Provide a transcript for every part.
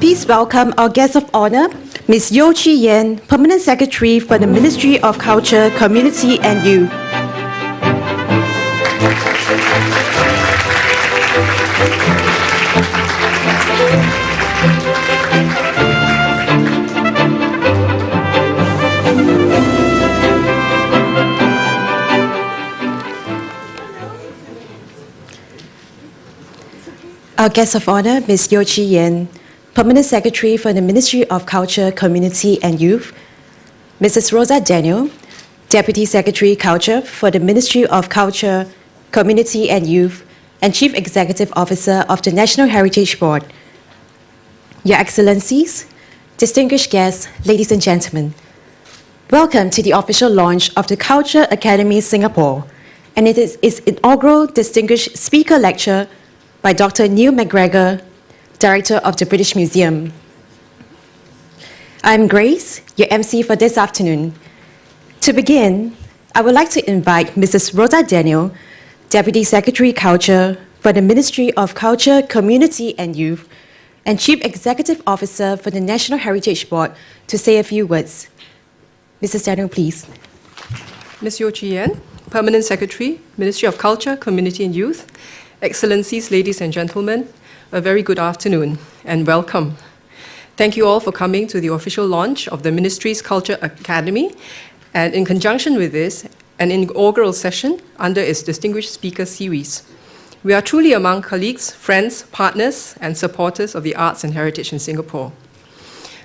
Please welcome our guest of honor, Ms. Chee, Permanent Secretary for the Ministry of Culture, Community and Youth. Our guest of honor, Ms. Chee, Permanent Secretary for the Ministry of Culture, Community and Youth. Mrs. Rosa Daniel, Deputy Secretary Culture for the Ministry of Culture, Community and Youth, and Chief Executive Officer of the National Heritage Board. Your Excellencies, distinguished guests, ladies and gentlemen, welcome to the official launch of the Culture Academy Singapore, and it is its inaugural Distinguished Speaker Lecture by Dr. Neil MacGregor, Director of the British Museum. I'm Grace, your MC for this afternoon. To begin, I would like to invite Mrs. Rosa Daniel, Deputy Secretary Culture for the Ministry of Culture, Community and Youth, and Chief Executive Officer for the National Heritage Board, to say a few words. Mrs. Daniel, please. Ms. Chee, Permanent Secretary, Ministry of Culture, Community and Youth, Excellencies, ladies and gentlemen, a very good afternoon and welcome. Thank you all for coming to the official launch of the Ministry's Culture Academy, and in conjunction with this, an inaugural session under its Distinguished Speaker Series. We are truly among colleagues, friends, partners, and supporters of the arts and heritage in Singapore.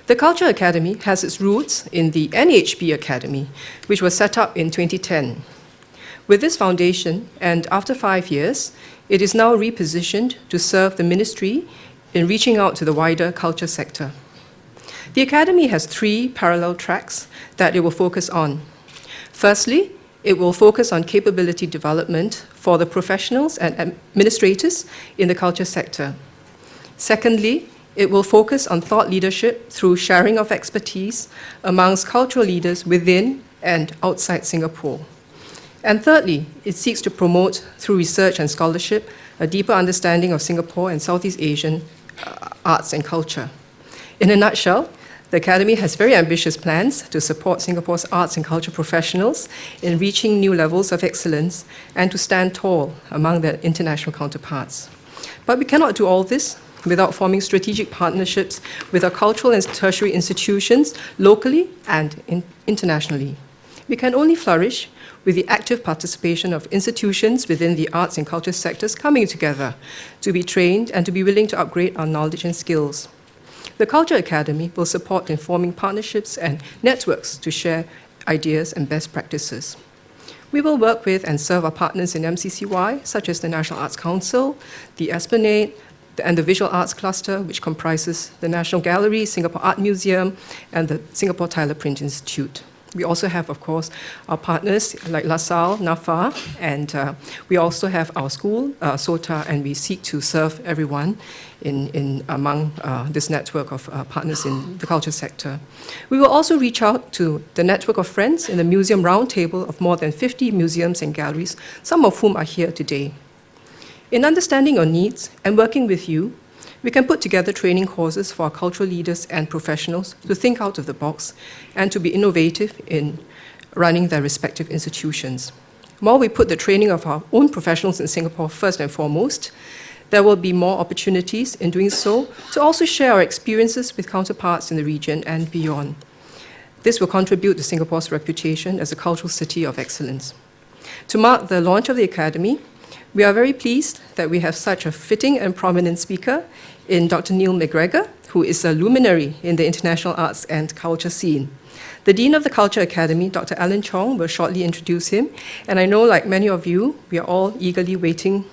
The Culture Academy has its roots in the NHB Academy, which was set up in 2010. With this foundation, and after 5 years, it is now repositioned to serve the Ministry in reaching out to the wider culture sector. The Academy has 3 parallel tracks that it will focus on. Firstly, it will focus on capability development for the professionals and administrators in the culture sector. Secondly, it will focus on thought leadership through sharing of expertise amongst cultural leaders within and outside Singapore. And thirdly, it seeks to promote, through research and scholarship, a deeper understanding of Singapore and Southeast Asian arts and culture. In a nutshell, the Academy has very ambitious plans to support Singapore's arts and culture professionals in reaching new levels of excellence and to stand tall among their international counterparts. But we cannot do all this without forming strategic partnerships with our cultural and tertiary institutions locally and internationally. We can only flourish with the active participation of institutions within the arts and culture sectors coming together to be trained and to be willing to upgrade our knowledge and skills. The Culture Academy will support in forming partnerships and networks to share ideas and best practices. We will work with and serve our partners in MCCY, such as the National Arts Council, the Esplanade, and the Visual Arts Cluster, which comprises the National Gallery, Singapore Art Museum, and the Singapore Tyler Print Institute. We also have, of course, our partners like LaSalle, NAFA, and we also have our school, SOTA, and we seek to serve everyone among this network of partners in the culture sector. We will also reach out to the network of friends in the museum roundtable of more than 50 museums and galleries, some of whom are here today. In understanding your needs and working with you, we can put together training courses for our cultural leaders and professionals to think out of the box and to be innovative in running their respective institutions. While we put the training of our own professionals in Singapore first and foremost, there will be more opportunities in doing so to also share our experiences with counterparts in the region and beyond. This will contribute to Singapore's reputation as a cultural city of excellence. To mark the launch of the Academy, We are very pleased that we have such a fitting and prominent speaker in Dr. Neil MacGregor, who is a luminary in the international arts and culture scene. The Dean of the Culture Academy, Dr. Alan Chong, will shortly introduce him, and I know, like many of you, we are all eagerly waiting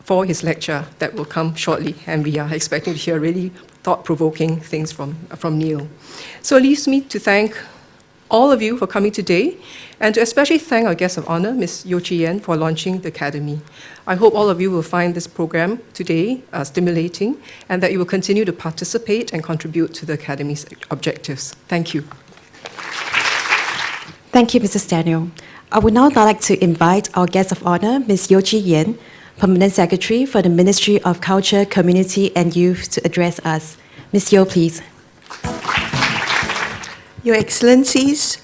for his lecture that will come shortly, and we are expecting to hear really thought-provoking things from Neil. So it leaves me to thank all of you for coming today, and to especially thank our guest of honor, Ms. Yeo Chee Yen, for launching the Academy. I hope all of you will find this program today stimulating, and that you will continue to participate and contribute to the Academy's objectives. Thank you. Thank you, Mrs. Daniel. I would now like to invite our guest of honor, Ms. Yeo Chee Yen, Permanent Secretary for the Ministry of Culture, Community and Youth, to address us. Ms. Yeo, please. Your Excellencies,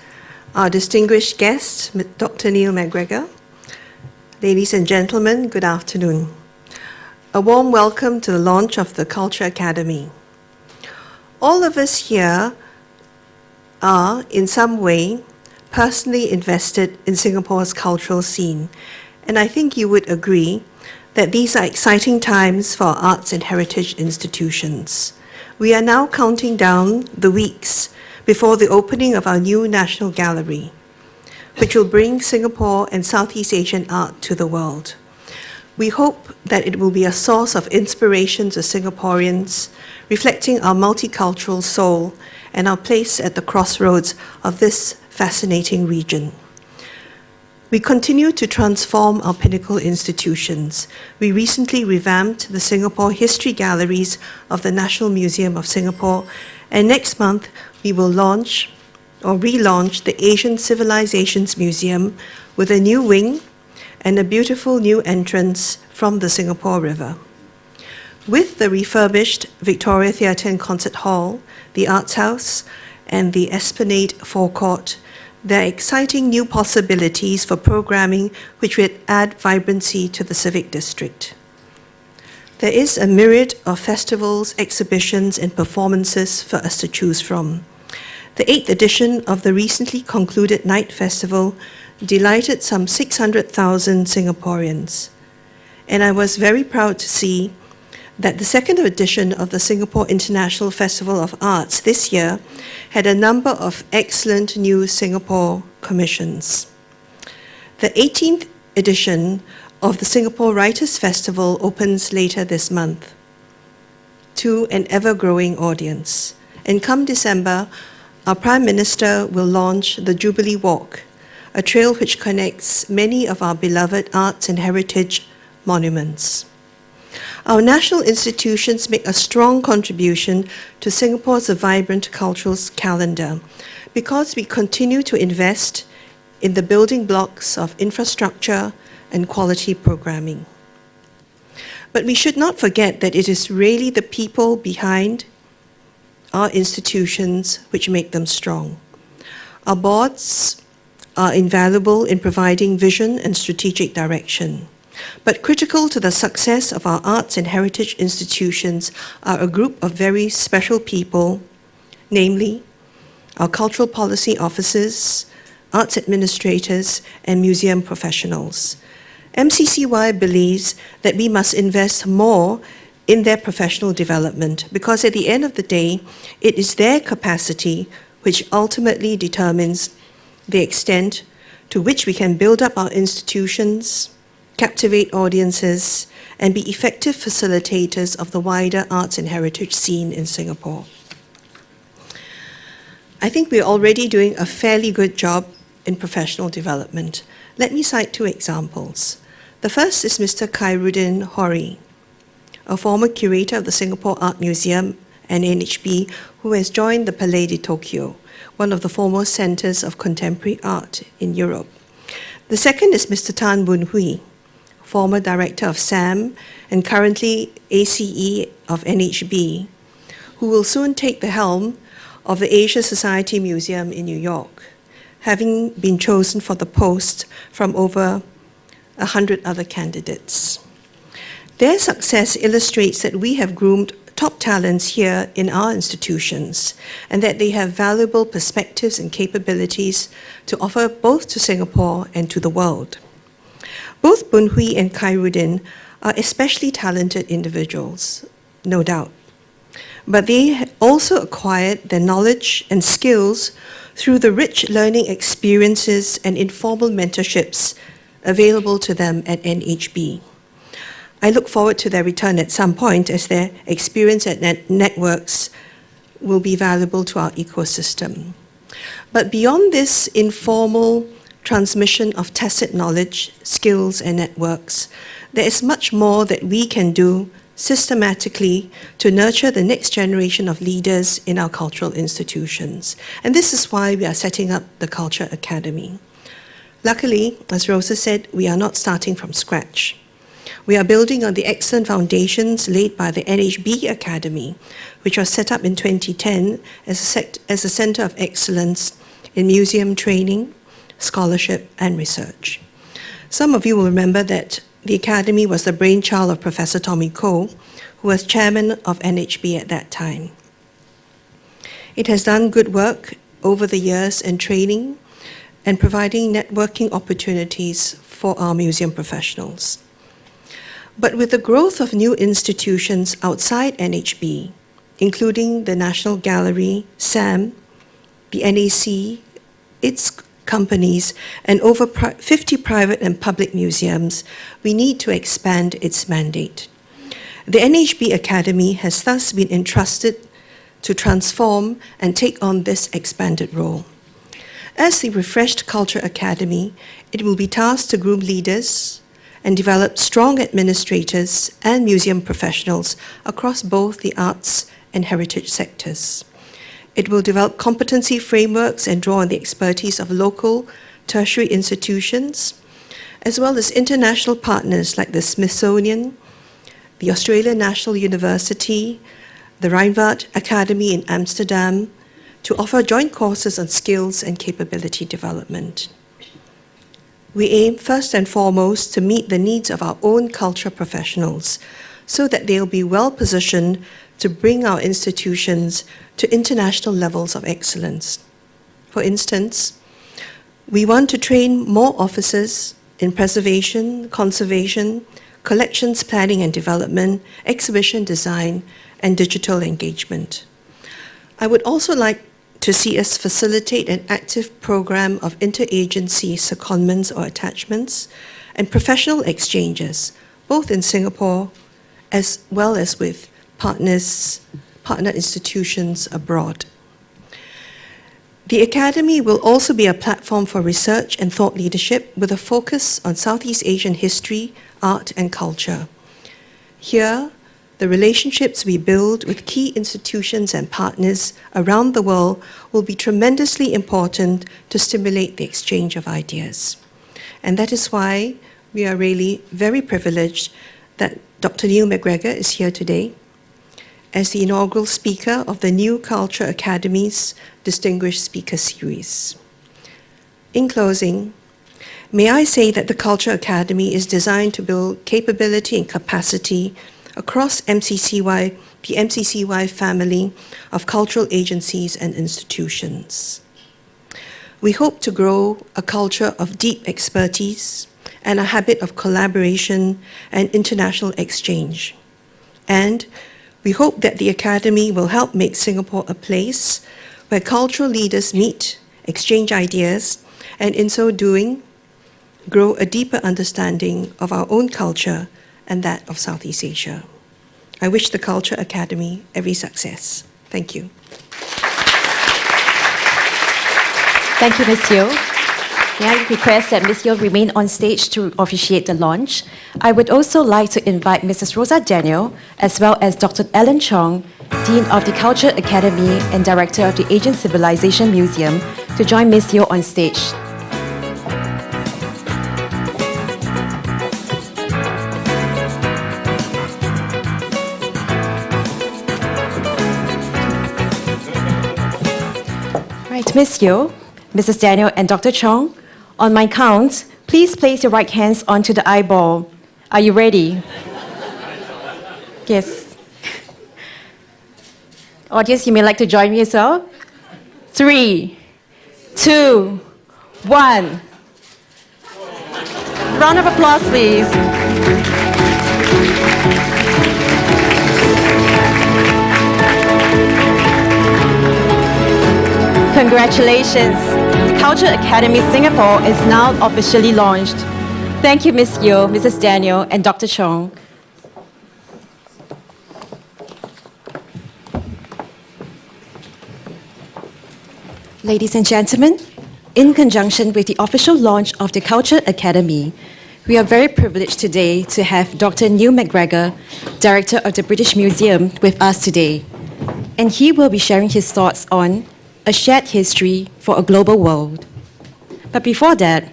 our distinguished guest, Dr. Neil MacGregor, ladies and gentlemen, good afternoon. A warm welcome to the launch of the Culture Academy. All of us here are, in some way, personally invested in Singapore's cultural scene, and I think you would agree that these are exciting times for our arts and heritage institutions. We are now counting down the weeks before the opening of our new National Gallery, which will bring Singapore and Southeast Asian art to the world. We hope that it will be a source of inspiration to Singaporeans, reflecting our multicultural soul and our place at the crossroads of this fascinating region. We continue to transform our pinnacle institutions. We recently revamped the Singapore History Galleries of the National Museum of Singapore, and next month we will launch or relaunch the Asian Civilizations Museum with a new wing and a beautiful new entrance from the Singapore River. With the refurbished Victoria Theatre and Concert Hall, the Arts House, and the Esplanade Forecourt, there are exciting new possibilities for programming which will add vibrancy to the civic district. There is a myriad of festivals, exhibitions, and performances for us to choose from. The 8th edition of the recently concluded Night Festival delighted some 600,000 Singaporeans. And I was very proud to see that the 2nd edition of the Singapore International Festival of Arts this year had a number of excellent new Singapore commissions. The 18th edition of the Singapore Writers' Festival opens later this month to an ever-growing audience. And come December, our Prime Minister will launch the Jubilee Walk, a trail which connects many of our beloved arts and heritage monuments. Our national institutions make a strong contribution to Singapore's vibrant cultural calendar because we continue to invest in the building blocks of infrastructure and quality programming. But we should not forget that it is really the people behind our institutions which make them strong. Our boards are invaluable in providing vision and strategic direction. But critical to the success of our arts and heritage institutions are a group of very special people, namely our cultural policy officers, arts administrators, and museum professionals. MCCY believes that we must invest more in their professional development because at the end of the day, it is their capacity which ultimately determines the extent to which we can build up our institutions, captivate audiences, and be effective facilitators of the wider arts and heritage scene in Singapore. I think we're already doing a fairly good job in professional development. Let me cite 2 examples. The first is Mr. Khairuddin Hori, a former curator of the Singapore Art Museum and NHB, who has joined the Palais de Tokyo, one of the foremost centers of contemporary art in Europe. The second is Mr. Tan Boon Hui, former director of SAM and currently ACE of NHB, who will soon take the helm of the Asia Society Museum in New York, having been chosen for the post from over 100 other candidates. Their success illustrates that we have groomed top talents here in our institutions and that they have valuable perspectives and capabilities to offer both to Singapore and to the world. Both Boon Hui and Khairuddin are especially talented individuals, no doubt. But they also acquired their knowledge and skills through the rich learning experiences and informal mentorships available to them at NHB. I look forward to their return at some point, as their experience at networks will be valuable to our ecosystem. But beyond this informal transmission of tacit knowledge, skills, and networks, there is much more that we can do systematically to nurture the next generation of leaders in our cultural institutions. And this is why we are setting up the Culture Academy. Luckily, as Rosa said, we are not starting from scratch. We are building on the excellent foundations laid by the NHB Academy, which was set up in 2010 as a center of excellence in museum training, scholarship, and research. Some of you will remember that the Academy was the brainchild of Professor Tommy Koh, who was chairman of NHB at that time. It has done good work over the years in training and providing networking opportunities for our museum professionals. But with the growth of new institutions outside NHB, including the National Gallery, SAM, the NAC, its companies, and over 50 private and public museums, we need to expand its mandate. The NHB Academy has thus been entrusted to transform and take on this expanded role. As the refreshed Culture Academy, it will be tasked to groom leaders and develop strong administrators and museum professionals across both the arts and heritage sectors. It will develop competency frameworks and draw on the expertise of local tertiary institutions, as well as international partners like the Smithsonian, the Australian National University, the Rijnvaart Academy in Amsterdam, to offer joint courses on skills and capability development. We aim first and foremost to meet the needs of our own culture professionals so that they'll be well positioned to bring our institutions to international levels of excellence. For instance, we want to train more officers in preservation, conservation, collections planning and development, exhibition design, and digital engagement. I would also like to see us facilitate an active program of interagency secondments or attachments and professional exchanges, both in Singapore as well as with partner institutions abroad. The Academy will also be a platform for research and thought leadership with a focus on Southeast Asian history, art, and culture. Here, the relationships we build with key institutions and partners around the world will be tremendously important to stimulate the exchange of ideas. And that is why we are really very privileged that Dr. Neil MacGregor is here today as the inaugural speaker of the New Culture Academy's Distinguished Speaker Series. In closing, may I say that the Culture Academy is designed to build capability and capacity across MCCY, the MCCY family of cultural agencies and institutions. We hope to grow a culture of deep expertise and a habit of collaboration and international exchange. And we hope that the Academy will help make Singapore a place where cultural leaders meet, exchange ideas, and in so doing, grow a deeper understanding of our own culture and that of Southeast Asia. I wish the Culture Academy every success. Thank you. Thank you, Ms. Yeo. May I request that Ms. Yeo remain on stage to officiate the launch. I would also like to invite Mrs. Rosa Daniel, as well as Dr. Alan Chong, Dean of the Culture Academy and Director of the Asian Civilization Museum, to join Ms. Yeo on stage. Right, Ms. Yeo, Mrs. Daniel, and Dr. Chong, on my count, please place your right hands onto the eyeball. Are you ready? Yes. Audience, you may like to join me as well. 3, 2, 1. Round of applause, please. Congratulations. The Culture Academy Singapore is now officially launched. Thank you, Ms. Yeo, Mrs. Daniel, and Dr. Chong. Ladies and gentlemen, in conjunction with the official launch of the Culture Academy, we are very privileged today to have Dr. Neil MacGregor, Director of the British Museum, with us today. And he will be sharing his thoughts on a shared history for a global world. But before that,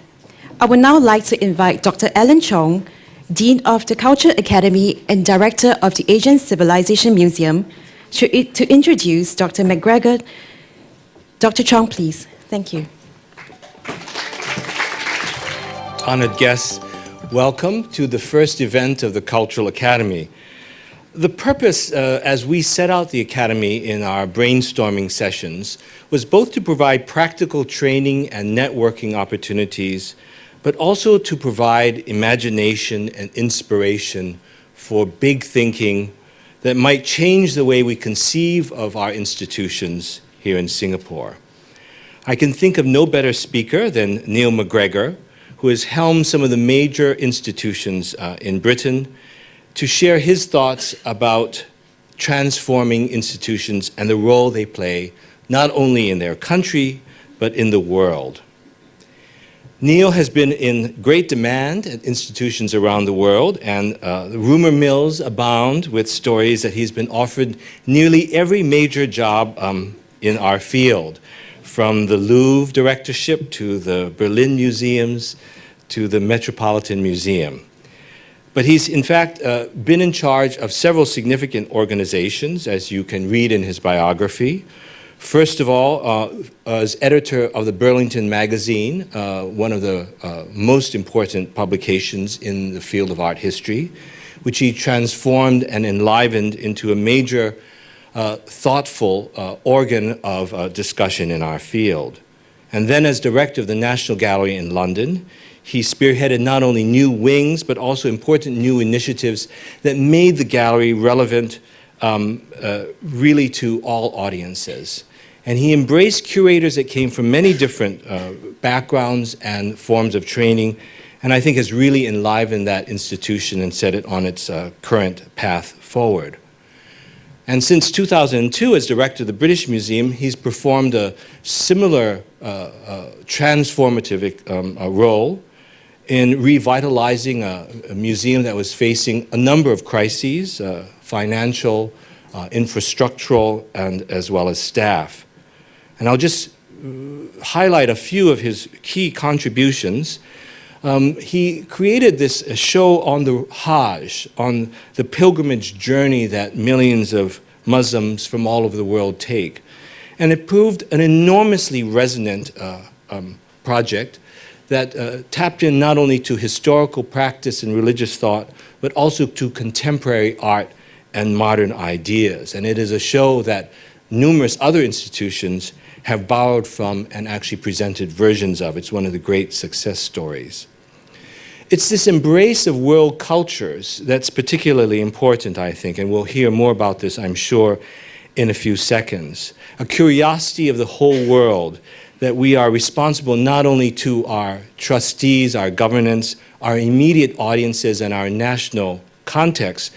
I would now like to invite Dr. Alan Chong, Dean of the Culture Academy and Director of the Asian Civilization Museum, to introduce Dr. MacGregor. Dr. Chong, please. Thank you. Honored guests, welcome to the first event of the Cultural Academy. The purpose, as we set out the Academy in our brainstorming sessions, was both to provide practical training and networking opportunities, but also to provide imagination and inspiration for big thinking that might change the way we conceive of our institutions here in Singapore. I can think of no better speaker than Neil MacGregor, who has helmed some of the major institutions in Britain, to share his thoughts about transforming institutions and the role they play, not only in their country, but in the world. Neil has been in great demand at institutions around the world, and the rumor mills abound with stories that he's been offered nearly every major job in our field, from the Louvre directorship to the Berlin museums to the Metropolitan Museum. But he's, in fact, been in charge of several significant organizations, as you can read in his biography. First of all, as editor of the Burlington magazine, one of the most important publications in the field of art history, which he transformed and enlivened into a major thoughtful organ of discussion in our field. And then as director of the National Gallery in London, he spearheaded not only new wings, but also important new initiatives that made the gallery relevant really to all audiences. And he embraced curators that came from many different backgrounds and forms of training, and I think has really enlivened that institution and set it on its current path forward. And since 2002, as director of the British Museum, he's performed a similar transformative role in revitalizing a museum that was facing a number of crises, financial, infrastructural, and as well as staff. And I'll just highlight a few of his key contributions. He created this show on the Hajj, on the pilgrimage journey that millions of Muslims from all over the world take. And it proved an enormously resonant project that tapped in not only to historical practice and religious thought, but also to contemporary art and modern ideas. And it is a show that numerous other institutions have borrowed from and actually presented versions of. It's one of the great success stories. It's this embrace of world cultures that's particularly important, I think, and we'll hear more about this, I'm sure, in a few seconds. A curiosity of the whole world, that we are responsible not only to our trustees, our governance, our immediate audiences, and our national context,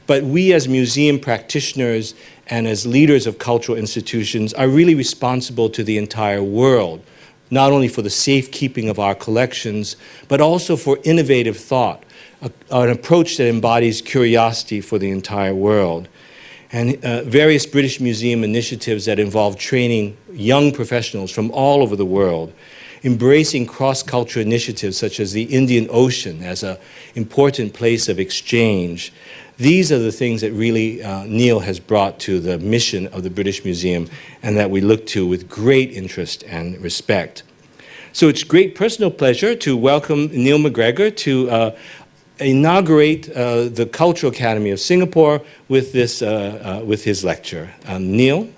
but we as museum practitioners and as leaders of cultural institutions are really responsible to the entire world, not only for the safekeeping of our collections, but also for innovative thought, an approach that embodies curiosity for the entire world. And various British Museum initiatives that involve training young professionals from all over the world, embracing cross-cultural initiatives such as the Indian Ocean as an important place of exchange. These are the things that really Neil has brought to the mission of the British Museum and that we look to with great interest and respect. So it's great personal pleasure to welcome Neil MacGregor to inaugurate the Cultural Academy of Singapore with this with his lecture. Neil.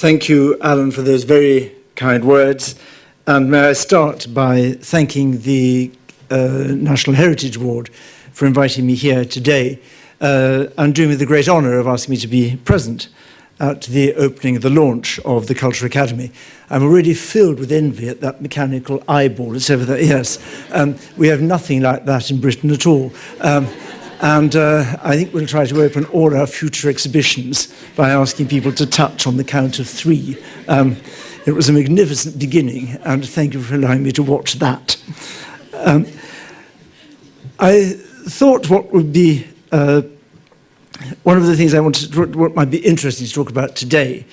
Thank you, Alan, for those very kind words. And may I start by thanking the National Heritage Board for inviting me here today and doing me the great honour of asking me to be present at the opening, the launch of the Culture Academy. I'm already filled with envy at that mechanical eyeball that's over there. Yes, we have nothing like that in Britain at all. And I think we'll try to open all our future exhibitions by asking people to touch on the count of 3. It was a magnificent beginning, and thank you for allowing me to watch that. I thought what would be one of the things I wanted, what might be interesting to talk about today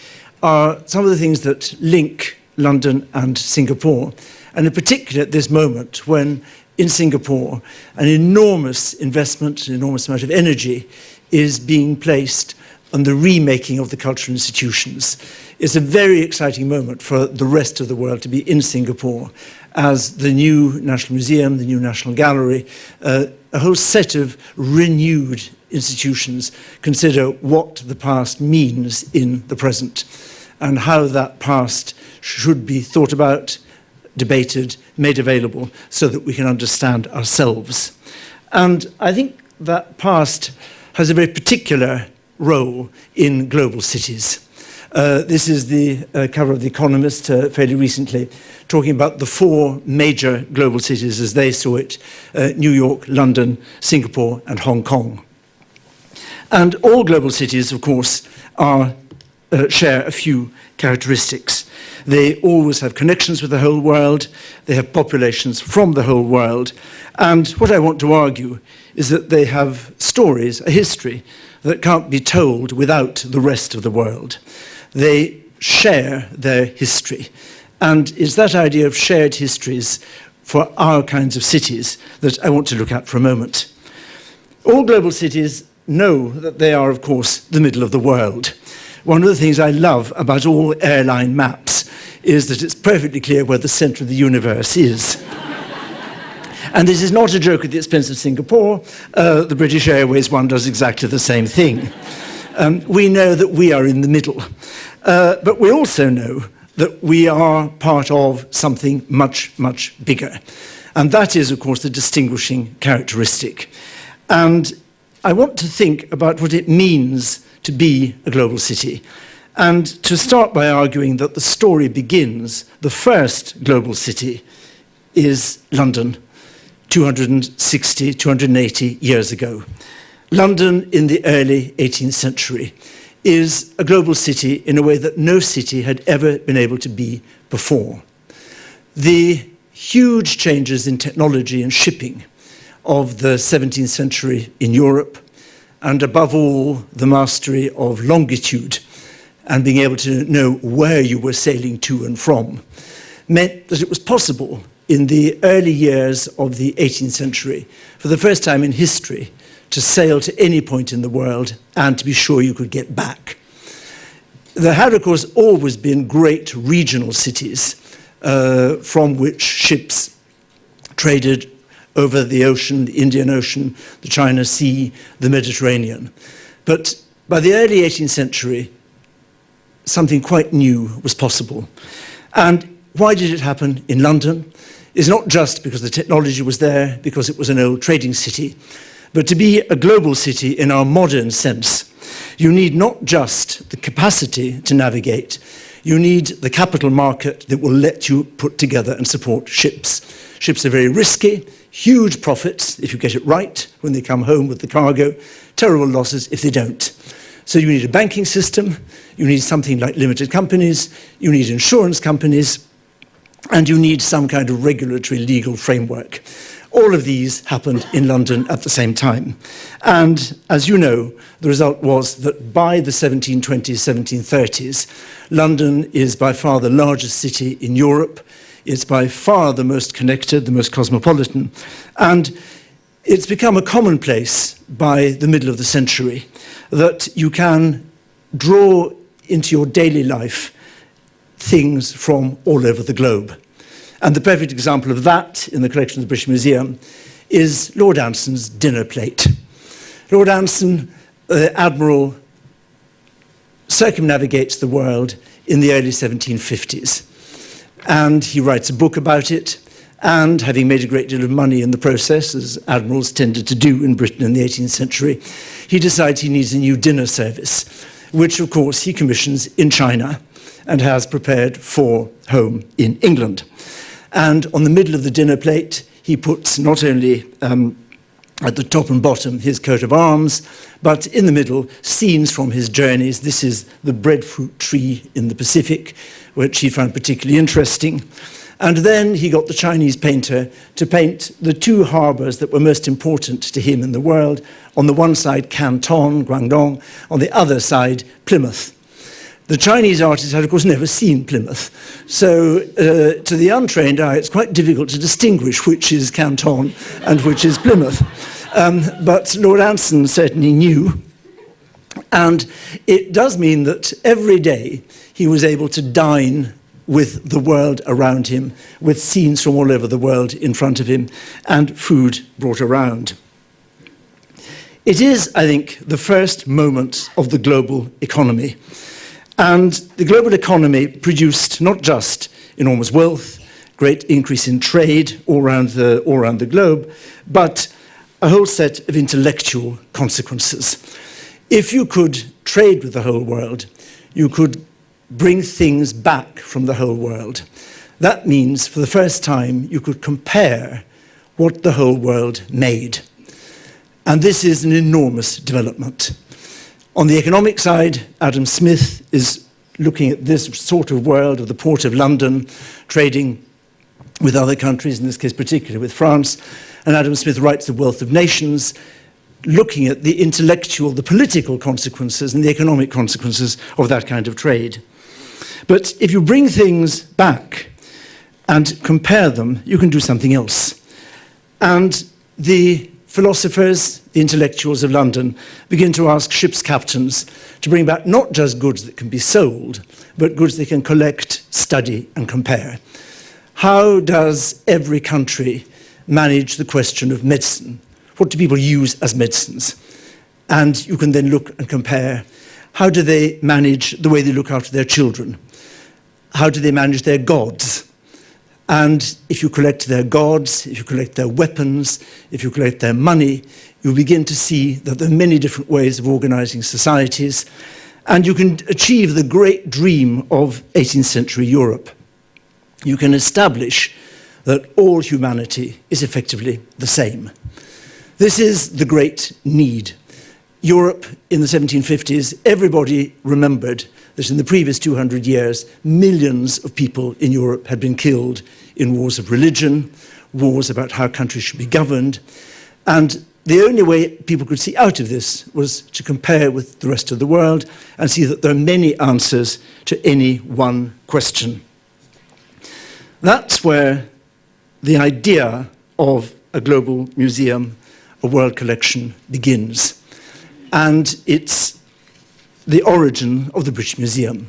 are some of the things that link London and Singapore, and in particular at this moment when in Singapore an enormous investment, an enormous amount of energy is being placed on the remaking of the cultural institutions. It's a very exciting moment for the rest of the world to be in Singapore as the new National Museum, the new National Gallery, a whole set of renewed institutions consider what the past means in the present and how that past should be thought about, debated, made available so that we can understand ourselves. And I think that past has a very particular role in global cities. This is the cover of The Economist fairly recently, talking about the 4 major global cities as they saw it, New York, London, Singapore, and Hong Kong. And all global cities, of course, share a few characteristics. They always have connections with the whole world. They have populations from the whole world. And what I want to argue is that they have stories, a history, that can't be told without the rest of the world. They share their history. And it's that idea of shared histories for our kinds of cities that I want to look at for a moment. All global cities know that they are, of course, the middle of the world. One of the things I love about all airline maps is that it's perfectly clear where the center of the universe is. And this is not a joke at the expense of Singapore. The British Airways one does exactly the same thing. We know that we are in the middle. But we also know that we are part of something much, much bigger. And that is, of course, the distinguishing characteristic. And I want to think about what it means to be a global city. And to start by arguing that the story begins, the first global city is London, 260, 280 years ago. London in the early 18th century is a global city in a way that no city had ever been able to be before. The huge changes in technology and shipping of the 17th century in Europe, and above all, the mastery of longitude and being able to know where you were sailing to and from, meant that it was possible in the early years of the 18th century, for the first time in history, to sail to any point in the world and to be sure you could get back. There had, of course, always been great regional cities from which ships traded over the ocean, the Indian Ocean, the China Sea, the Mediterranean. But by the early 18th century, something quite new was possible. And why did it happen in London? It's not just because the technology was there, because it was an old trading city, but to be a global city in our modern sense, you need not just the capacity to navigate, you need the capital market that will let you put together and support ships. Ships are very risky, huge profits if you get it right when they come home with the cargo, terrible losses if they don't. So you need a banking system, you need something like limited companies, you need insurance companies, and you need some kind of regulatory legal framework. All of these happened in London at the same time. And as you know, the result was that by the 1720s, 1730s, London is by far the largest city in Europe. It's by far the most connected, the most cosmopolitan. And it's become a commonplace by the middle of the century that you can draw into your daily life things from all over the globe. And the perfect example of that in the collection of the British Museum is Lord Anson's dinner plate. Lord Anson, Admiral, circumnavigates the world in the early 1750s. And he writes a book about it, and having made a great deal of money in the process, as admirals tended to do in Britain in the 18th century, he decides he needs a new dinner service, which of course he commissions in China and has prepared for home in England. And on the middle of the dinner plate, he puts not only at the top and bottom his coat of arms, but in the middle, scenes from his journeys. This is the breadfruit tree in the Pacific, which he found particularly interesting. And then he got the Chinese painter to paint the two harbors that were most important to him in the world. On the one side, Canton, Guangdong. On the other side, Plymouth. The Chinese artist had, of course, never seen Plymouth. So to the untrained eye, it's quite difficult to distinguish which is Canton and which is Plymouth. But Lord Anson certainly knew. And it does mean that every day he was able to dine with the world around him, with scenes from all over the world in front of him, and food brought around. It is, I think, the first moment of the global economy. And the global economy produced not just enormous wealth, great increase in trade all around the globe, but a whole set of intellectual consequences. If you could trade with the whole world, you could bring things back from the whole world. That means, for the first time, you could compare what the whole world made. And this is an enormous development. On the economic side, Adam Smith is looking at this sort of world of the Port of London, trading with other countries, in this case particularly with France. And Adam Smith writes The Wealth of Nations, looking at the intellectual, the political consequences and the economic consequences of that kind of trade. But if you bring things back and compare them, you can do something else. And the philosophers, the intellectuals of London, begin to ask ship's captains to bring back not just goods that can be sold, but goods they can collect, study, and compare. How does every country manage the question of medicine? What do people use as medicines? And you can then look and compare. How do they manage the way they look after their children? How do they manage their gods? And if you collect their gods, if you collect their weapons, if you collect their money, you begin to see that there are many different ways of organizing societies, and you can achieve the great dream of 18th century Europe. You can establish that all humanity is effectively the same. This is the great need. Europe in the 1750s, everybody remembered that in the previous 200 years, millions of people in Europe had been killed in wars of religion, wars about how countries should be governed. And the only way people could see out of this was to compare with the rest of the world and see that there are many answers to any one question. That's where the idea of a global museum, a world collection, begins. And it's the origin of the British Museum,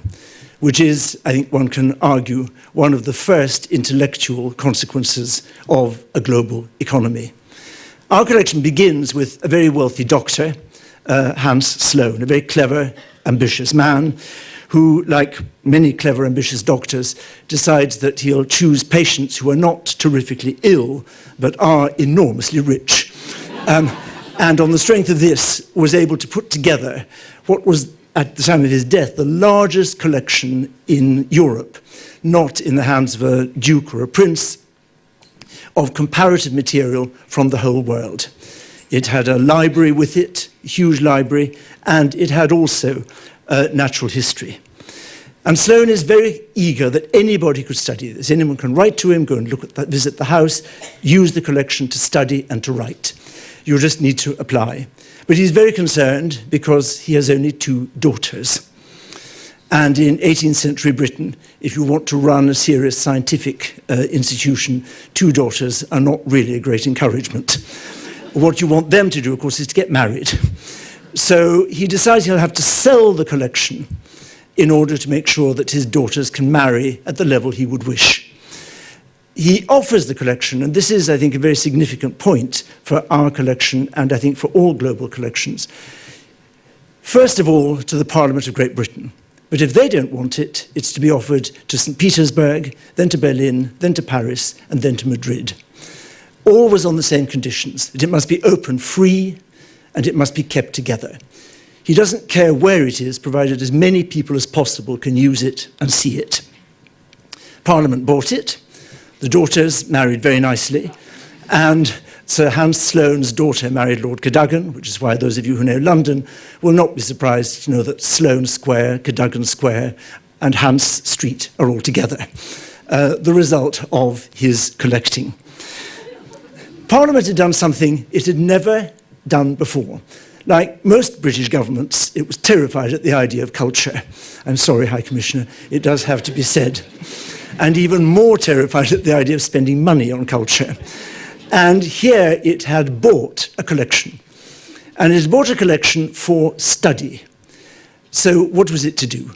which is, I think one can argue, one of the first intellectual consequences of a global economy. Our collection begins with a very wealthy doctor, Hans Sloane, a very clever, ambitious man, who, like many clever, ambitious doctors, decides that he'll choose patients who are not terrifically ill, but are enormously rich. And on the strength of this, was able to put together what was, at the time of his death, the largest collection in Europe, not in the hands of a duke or a prince, of comparative material from the whole world. It had a library with it, a huge library, and it had also natural history. And Sloane is very eager that anybody could study this. Anyone can write to him, go and look at that, visit the house, use the collection to study and to write. You just need to apply. But he's very concerned because he has only 2 daughters. And in 18th century Britain, if you want to run a serious scientific institution, 2 daughters are not really a great encouragement. What you want them to do, of course, is to get married. So he decides he'll have to sell the collection in order to make sure that his daughters can marry at the level he would wish. He offers the collection, and this is, I think, a very significant point for our collection and I think for all global collections. First of all, to the Parliament of Great Britain, But if they don't want it, it's to be offered to St. Petersburg, then to Berlin, then to Paris, and then to Madrid. Always on the same conditions, that it must be open, free, and it must be kept together. He doesn't care where it is, provided as many people as possible can use it and see it. Parliament bought it. The daughters married very nicely, and Sir Hans Sloane's daughter married Lord Cadogan, which is why those of you who know London will not be surprised to know that Sloane Square, Cadogan Square, and Hans Street are all together, the result of his collecting. Parliament had done something it had never done before. Like most British governments, it was terrified at the idea of culture. I'm sorry, High Commissioner, it does have to be said. And even more terrified at the idea of spending money on culture. And here it had bought a collection. And it had bought a collection for study. So what was it to do?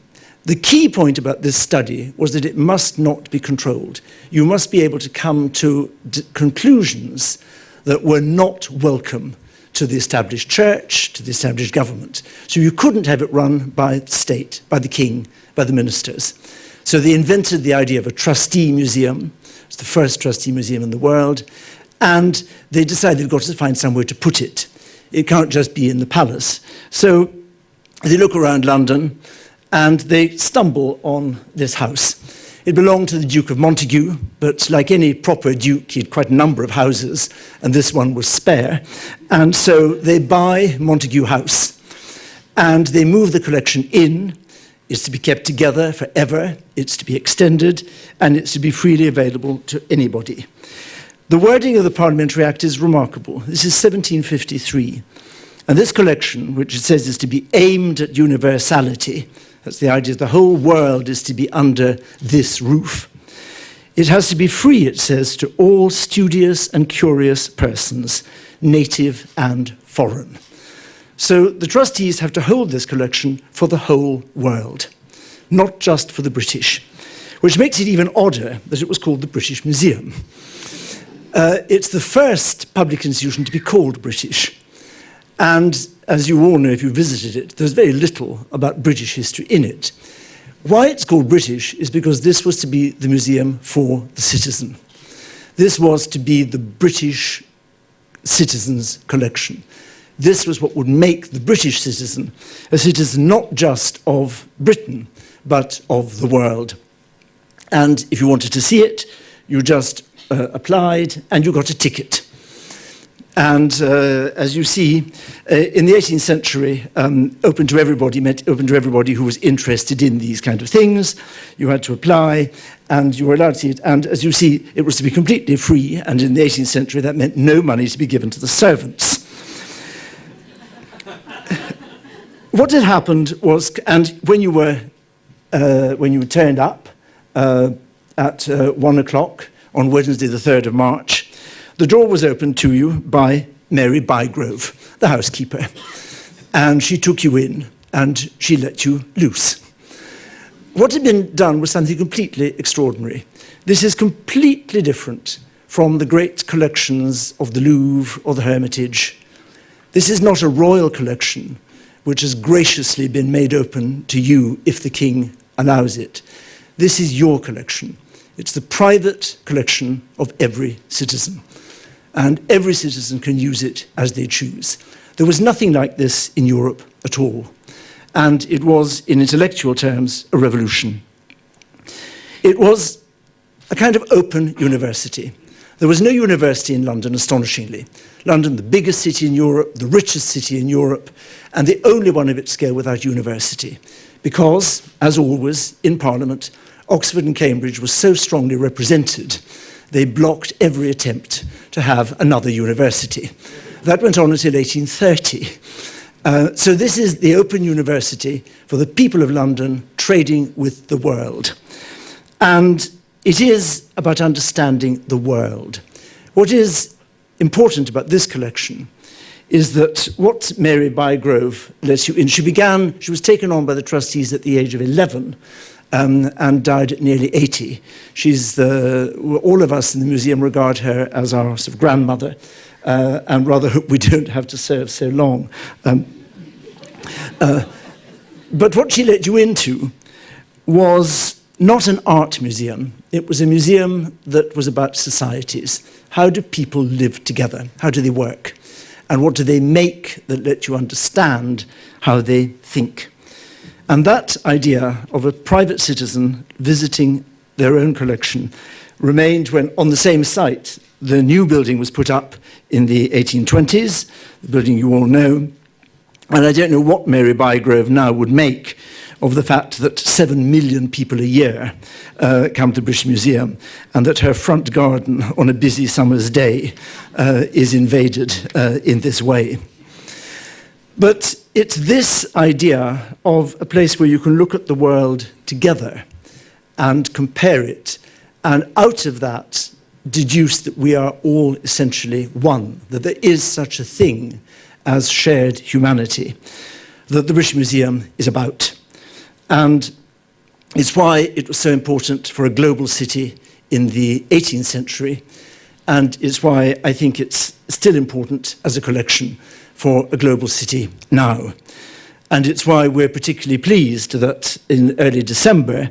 The key point about this study was that it must not be controlled. You must be able to come to conclusions that were not welcome to the established church, to the established government. So you couldn't have it run by the state, by the king, by the ministers. So they invented the idea of a trustee museum. It's the first trustee museum in the world. And they decided they've got to find somewhere to put it. It can't just be in the palace. So they look around London and they stumble on this house. It belonged to the Duke of Montagu, but like any proper duke, he had quite a number of houses, and this one was spare. And so they buy Montagu House, and they move the collection in. It's to be kept together forever, it's to be extended, and it's to be freely available to anybody. The wording of the Parliamentary Act is remarkable. This is 1753. And this collection, which it says is to be aimed at universality, that's the idea, the whole world is to be under this roof. It has to be free, it says, to all studious and curious persons, native and foreign. So the trustees have to hold this collection for the whole world, not just for the British, which makes it even odder that it was called the British Museum. It's the first public institution to be called British. And as you all know, if you visited it, there's very little about British history in it. Why it's called British is because this was to be the museum for the citizen. This was to be the British citizen's collection. This was what would make the British citizen a citizen not just of Britain, but of the world. And if you wanted to see it, you just applied and you got a ticket. And as you see, in the 18th century, open to everybody meant open to everybody who was interested in these kind of things. You had to apply, and you were allowed to see it. And as you see, it was to be completely free, and in the 18th century, that meant no money to be given to the servants. What had happened was, and when you turned up at 1 o'clock on Wednesday, the 3rd of March, the door was opened to you by Mary Bygrove, the housekeeper. And she took you in and she let you loose. What had been done was something completely extraordinary. This is completely different from the great collections of the Louvre or the Hermitage. This is not a royal collection which has graciously been made open to you if the king allows it. This is your collection. It's the private collection of every citizen. And every citizen can use it as they choose. There was nothing like this in Europe at all. And it was, in intellectual terms, a revolution. It was a kind of open university. There was no university in London, astonishingly. London, the biggest city in Europe, the richest city in Europe, and the only one of its scale without university. Because, as always, in Parliament, Oxford and Cambridge were so strongly represented, they blocked every attempt to have another university. That went on until 1830. So this is the Open University for the people of London trading with the world. And it is about understanding the world. What is important about this collection is that what Mary Bygrove lets you in, she was taken on by the trustees at the age of 11, and died at nearly 80. All of us in the museum regard her as our sort of grandmother, and rather hope we don't have to serve so long. But what she let you into was not an art museum. It was a museum that was about societies. How do people live together? How do they work? And what do they make that let you understand how they think? And that idea of a private citizen visiting their own collection remained when, on the same site, the new building was put up in the 1820s, the building you all know. And I don't know what Mary Bygrove now would make of the fact that 7 million people a year come to the British Museum, and that her front garden on a busy summer's day is invaded in this way. But it's this idea of a place where you can look at the world together and compare it, and out of that deduce that we are all essentially one, that there is such a thing as shared humanity, that the British Museum is about. And it's why it was so important for a global city in the 18th century, and it's why I think it's still important as a collection for a global city now. And it's why we're particularly pleased that in early December,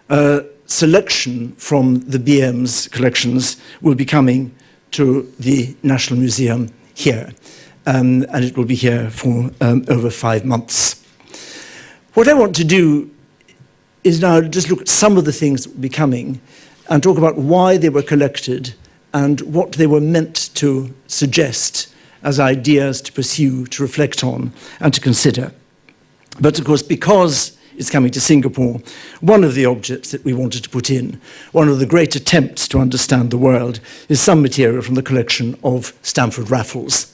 a selection from the BM's collections will be coming to the National Museum here. And it will be here for over 5 months. What I want to do is now just look at some of the things that will be coming and talk about why they were collected and what they were meant to suggest as ideas to pursue, to reflect on, and to consider. But of course, because it's coming to Singapore, one of the objects that we wanted to put in, one of the great attempts to understand the world, is some material from the collection of Stamford Raffles.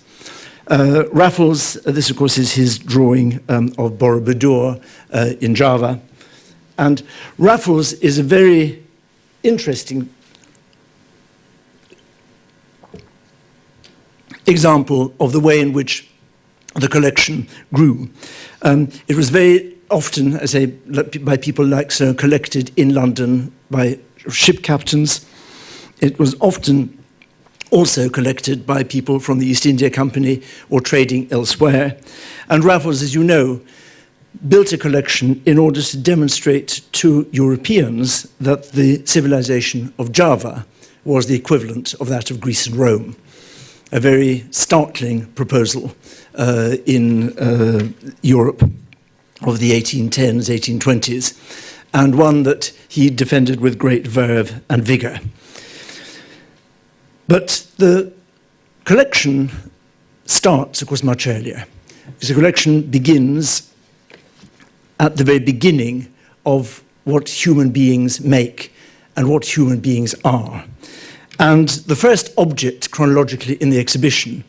Raffles, this of course is his drawing of Borobudur in Java. And Raffles is a very interesting example of the way in which the collection grew. It was very often, I say, by people like Sir, collected in London by ship captains. It was often also collected by people from the East India Company or trading elsewhere. And Raffles, as you know, built a collection in order to demonstrate to Europeans that the civilization of Java was the equivalent of that of Greece and Rome. A very startling proposal in Europe of the 1810s, 1820s, and one that he defended with great verve and vigor. But the collection starts, of course, much earlier. The collection begins at the very beginning of what human beings make and what human beings are. And the first object, chronologically, in the exhibition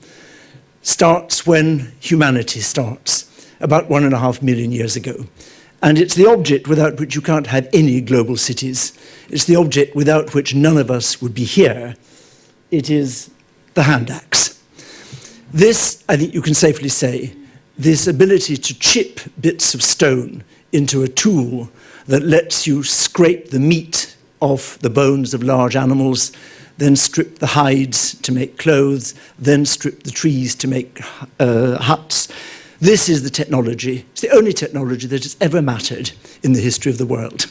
starts when humanity starts, about 1.5 million years ago. And it's the object without which you can't have any global cities. It's the object without which none of us would be here. It is the hand axe. This, I think you can safely say, this ability to chip bits of stone into a tool that lets you scrape the meat off the bones of large animals, then strip the hides to make clothes, then strip the trees to make huts. This is the technology. It's the only technology that has ever mattered in the history of the world.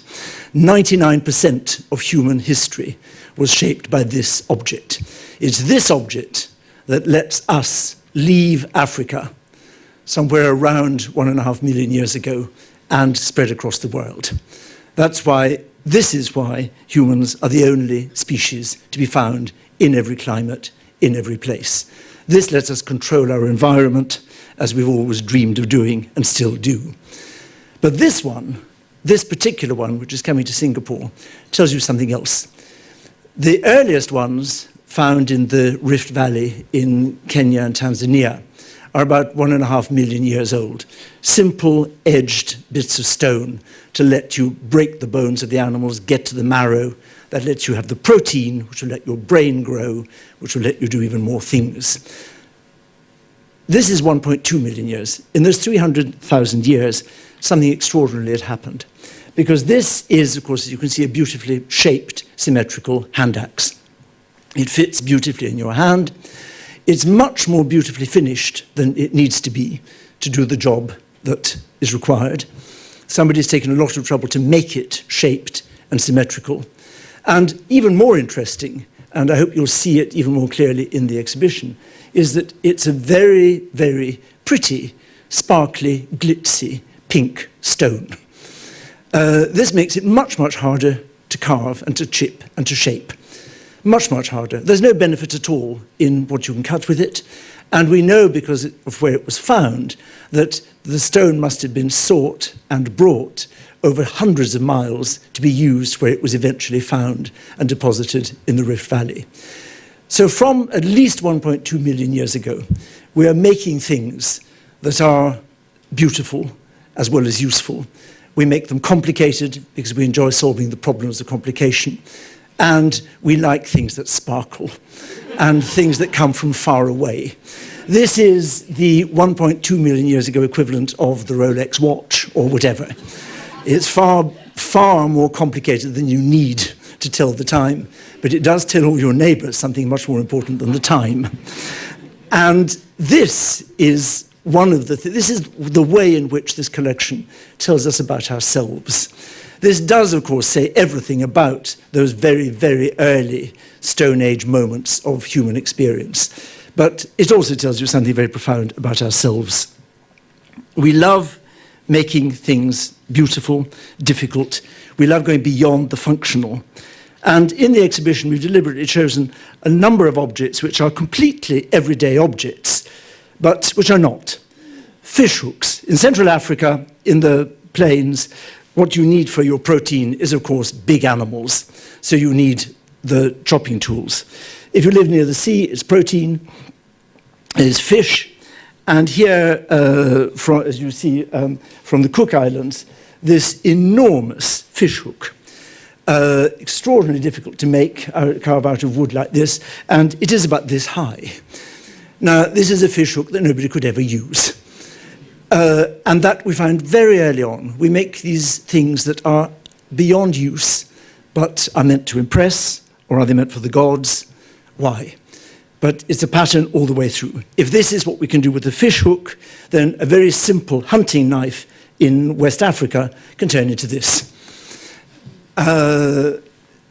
99% of human history was shaped by this object. It's this object that lets us leave Africa somewhere around 1.5 million years ago and spread across the world. That's why, this is why humans are the only species to be found in every climate, in every place. This lets us control our environment, as we've always dreamed of doing and still do. But this one, this particular one, which is coming to Singapore, tells you something else. The earliest ones found in the Rift Valley in Kenya and Tanzania are about 1.5 million years old. Simple, edged bits of stone to let you break the bones of the animals, get to the marrow, that lets you have the protein, which will let your brain grow, which will let you do even more things. This is 1.2 million years. In those 300,000 years, something extraordinary had happened. Because this is, of course, as you can see, a beautifully shaped, symmetrical hand axe. It fits beautifully in your hand. It's much more beautifully finished than it needs to be to do the job that is required. Somebody's taken a lot of trouble to make it shaped and symmetrical. And even more interesting, and I hope you'll see it even more clearly in the exhibition, is that it's a very, very pretty, sparkly, glitzy, pink stone. This makes it much, much harder to carve and to chip and to shape. Much, much harder. There's no benefit at all in what you can cut with it. And we know, because of where it was found, that the stone must have been sought and brought over hundreds of miles to be used where it was eventually found and deposited in the Rift Valley. So from at least 1.2 million years ago, we are making things that are beautiful as well as useful. We make them complicated because we enjoy solving the problems of complication. And we like things that sparkle and things that come from far away. This is the 1.2 million years ago equivalent of the Rolex watch or whatever. It's far, far more complicated than you need to tell the time, but it does tell all your neighbors something much more important than the time. And this is this is the way in which this collection tells us about ourselves. This does, of course, say everything about those very, very early Stone Age moments of human experience. But it also tells you something very profound about ourselves. We love making things beautiful, difficult. We love going beyond the functional. And in the exhibition, we've deliberately chosen a number of objects which are completely everyday objects, but which are not. Fish hooks. In Central Africa, in the plains, what you need for your protein is, of course, big animals. So you need the chopping tools. If you live near the sea, it's protein, it's fish. And here, as you see from the Cook Islands, this enormous fish hook. Extraordinarily difficult to make, carve out of wood like this, and it is about this high. Now, this is a fish hook that nobody could ever use. And that we find very early on. We make these things that are beyond use, but are meant to impress, or are they meant for the gods? Why? But it's a pattern all the way through. If this is what we can do with the fish hook, then a very simple hunting knife in West Africa can turn into this.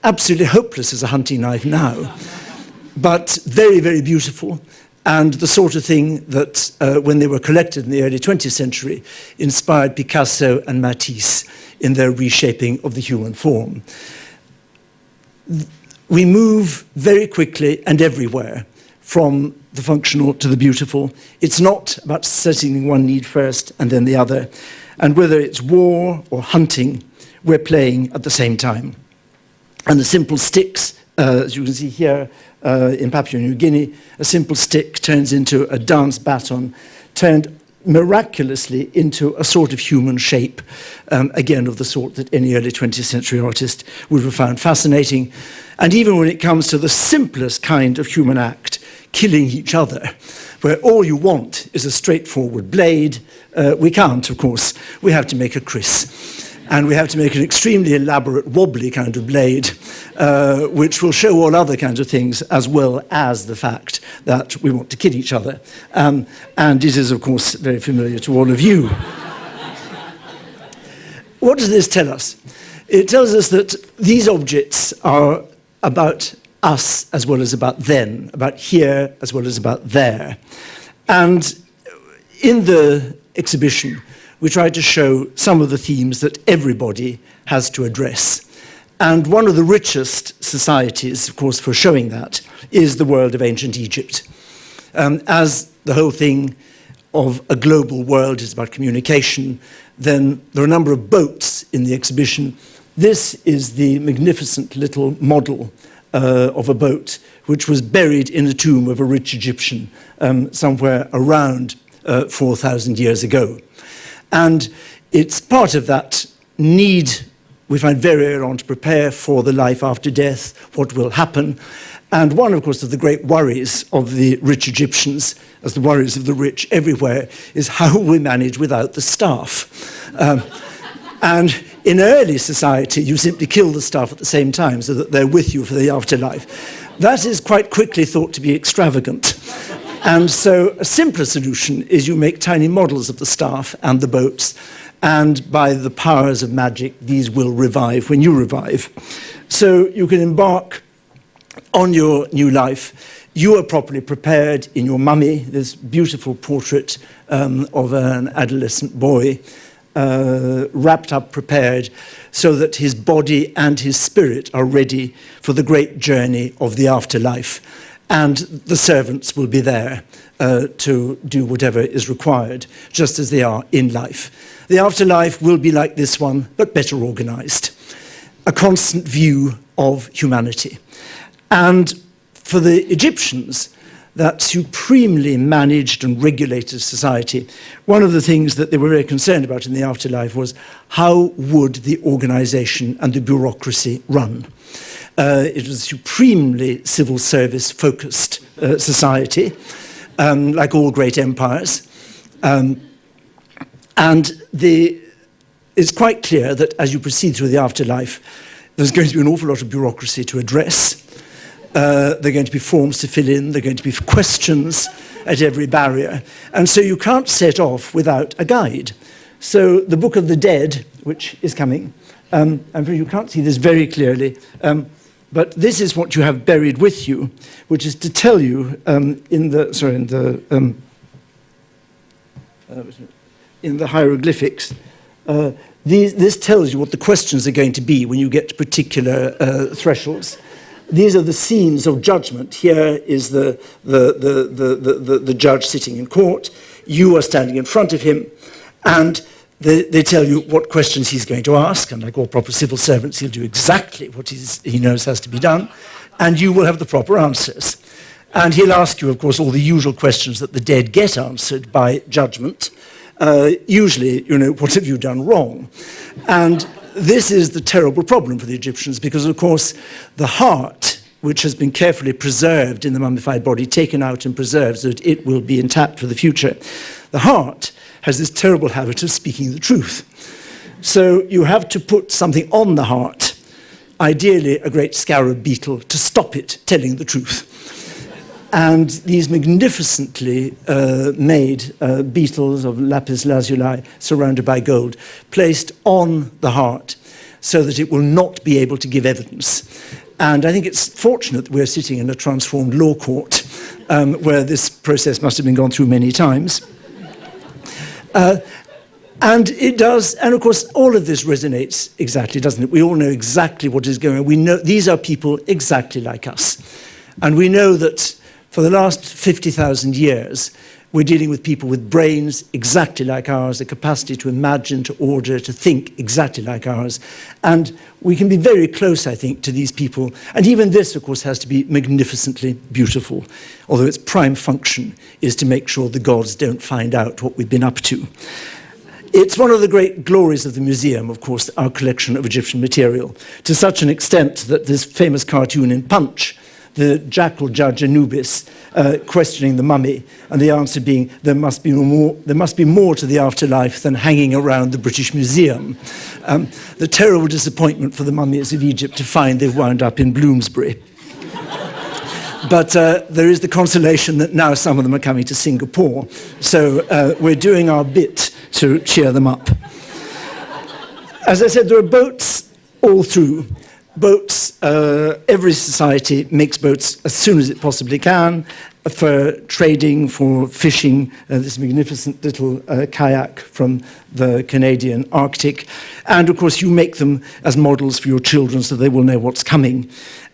Absolutely hopeless as a hunting knife now, but very, very beautiful. And the sort of thing that, when they were collected in the early 20th century, inspired Picasso and Matisse in their reshaping of the human form. We move very quickly and everywhere from the functional to the beautiful. It's not about setting one need first and then the other. And whether it's war or hunting, we're playing at the same time. And the simple sticks, as you can see here, in Papua New Guinea, a simple stick turns into a dance baton, turned miraculously into a sort of human shape, again of the sort that any early 20th century artist would have found fascinating. And even when it comes to the simplest kind of human act, killing each other, where all you want is a straightforward blade, we can't, of course. We have to make a kris. And we have to make an extremely elaborate, wobbly kind of blade, which will show all other kinds of things, as well as the fact that we want to kill each other. And it is, of course, very familiar to all of you. What does this tell us? It tells us that these objects are about us as well as about them, about here as well as about there. And in the exhibition, we try to show some of the themes that everybody has to address. And one of the richest societies, of course, for showing that is the world of ancient Egypt. As the whole thing of a global world is about communication, then there are a number of boats in the exhibition. This is the magnificent little model of a boat, which was buried in the tomb of a rich Egyptian somewhere around 4,000 years ago. And it's part of that need we find very early on to prepare for the life after death, what will happen. And one, of course, of the great worries of the rich Egyptians, as the worries of the rich everywhere, is how will we manage without the staff? And in early society, you simply kill the staff at the same time so that they're with you for the afterlife. That is quite quickly thought to be extravagant. And so a simpler solution is you make tiny models of the staff and the boats, and by the powers of magic, these will revive when you revive. So you can embark on your new life. You are properly prepared in your mummy, this beautiful portrait of an adolescent boy, wrapped up, prepared, so that his body and his spirit are ready for the great journey of the afterlife. And the servants will be there to do whatever is required, just as they are in life. The afterlife will be like this one, but better organized. A constant view of humanity. And for the Egyptians, that supremely managed and regulated society, one of the things that they were very concerned about in the afterlife was how would the organization and the bureaucracy run. It was a supremely civil service focused society, like all great empires. And it's quite clear that as you proceed through the afterlife, there's going to be an awful lot of bureaucracy to address. There are going to be forms to fill in, there are going to be questions at every barrier. And so you can't set off without a guide. So the Book of the Dead, which is coming, and you can't see this very clearly, but this is what you have buried with you, which is to tell you in the hieroglyphics, this tells you what the questions are going to be when you get to particular thresholds. These are the scenes of judgment. Here is the judge sitting in court. You are standing in front of him, and they tell you what questions he's going to ask, and like all proper civil servants, he'll do exactly what he knows has to be done, and you will have the proper answers. And he'll ask you, of course, all the usual questions that the dead get answered by judgment. Usually, what have you done wrong? And this is the terrible problem for the Egyptians because, of course, the heart, which has been carefully preserved in the mummified body, taken out and preserved so that it will be intact for the future, the heart has this terrible habit of speaking the truth. So you have to put something on the heart, ideally a great scarab beetle, to stop it telling the truth. And these magnificently made beetles of lapis lazuli surrounded by gold, placed on the heart so that it will not be able to give evidence. And I think it's fortunate that we're sitting in a transformed law court where this process must have been gone through many times. And it does, and of course, all of this resonates exactly, doesn't it? We all know exactly what is going on. We know these are people exactly like us. And we know that for the last 50,000 years, we're dealing with people with brains exactly like ours, the capacity to imagine, to order, to think exactly like ours. And we can be very close, I think, to these people. And even this, of course, has to be magnificently beautiful, although its prime function is to make sure the gods don't find out what we've been up to. It's one of the great glories of the museum, of course, our collection of Egyptian material, to such an extent that this famous cartoon in Punch, the jackal judge Anubis questioning the mummy, and the answer being, there must be more to the afterlife than hanging around the British Museum. The terrible disappointment for the mummies of Egypt to find they've wound up in Bloomsbury. But there is the consolation that now some of them are coming to Singapore, so we're doing our bit to cheer them up. As I said, there are boats all through. Boats, every society makes boats as soon as it possibly can for trading, for fishing, this magnificent little kayak from the Canadian Arctic. And of course, you make them as models for your children so they will know what's coming.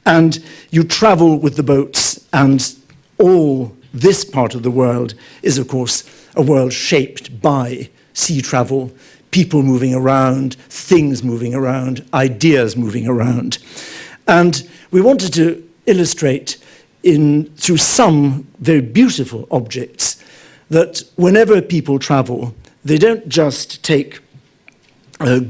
And you travel with the boats, and all this part of the world is, of course, a world shaped by sea travel, people moving around, things moving around, ideas moving around. And we wanted to illustrate through some very beautiful objects that whenever people travel, they don't just take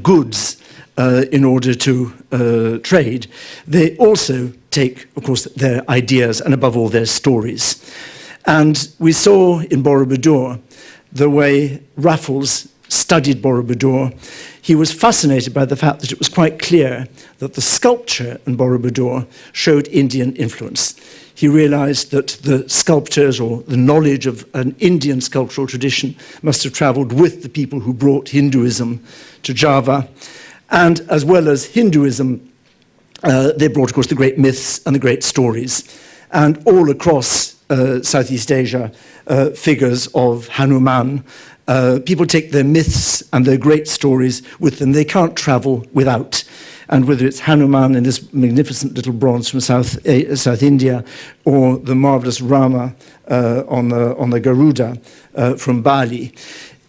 goods in order to trade. They also take, of course, their ideas and above all their stories. And we saw in Borobudur the way Raffles studied Borobudur, he was fascinated by the fact that it was quite clear that the sculpture in Borobudur showed Indian influence. He realized that the sculptors or the knowledge of an Indian sculptural tradition must have traveled with the people who brought Hinduism to Java. And as well as Hinduism, they brought, of course, the great myths and the great stories. And all across Southeast Asia, figures of Hanuman. People take their myths and their great stories with them. They can't travel without. And whether it's Hanuman in this magnificent little bronze from South India, or the marvelous Rama on the Garuda from Bali,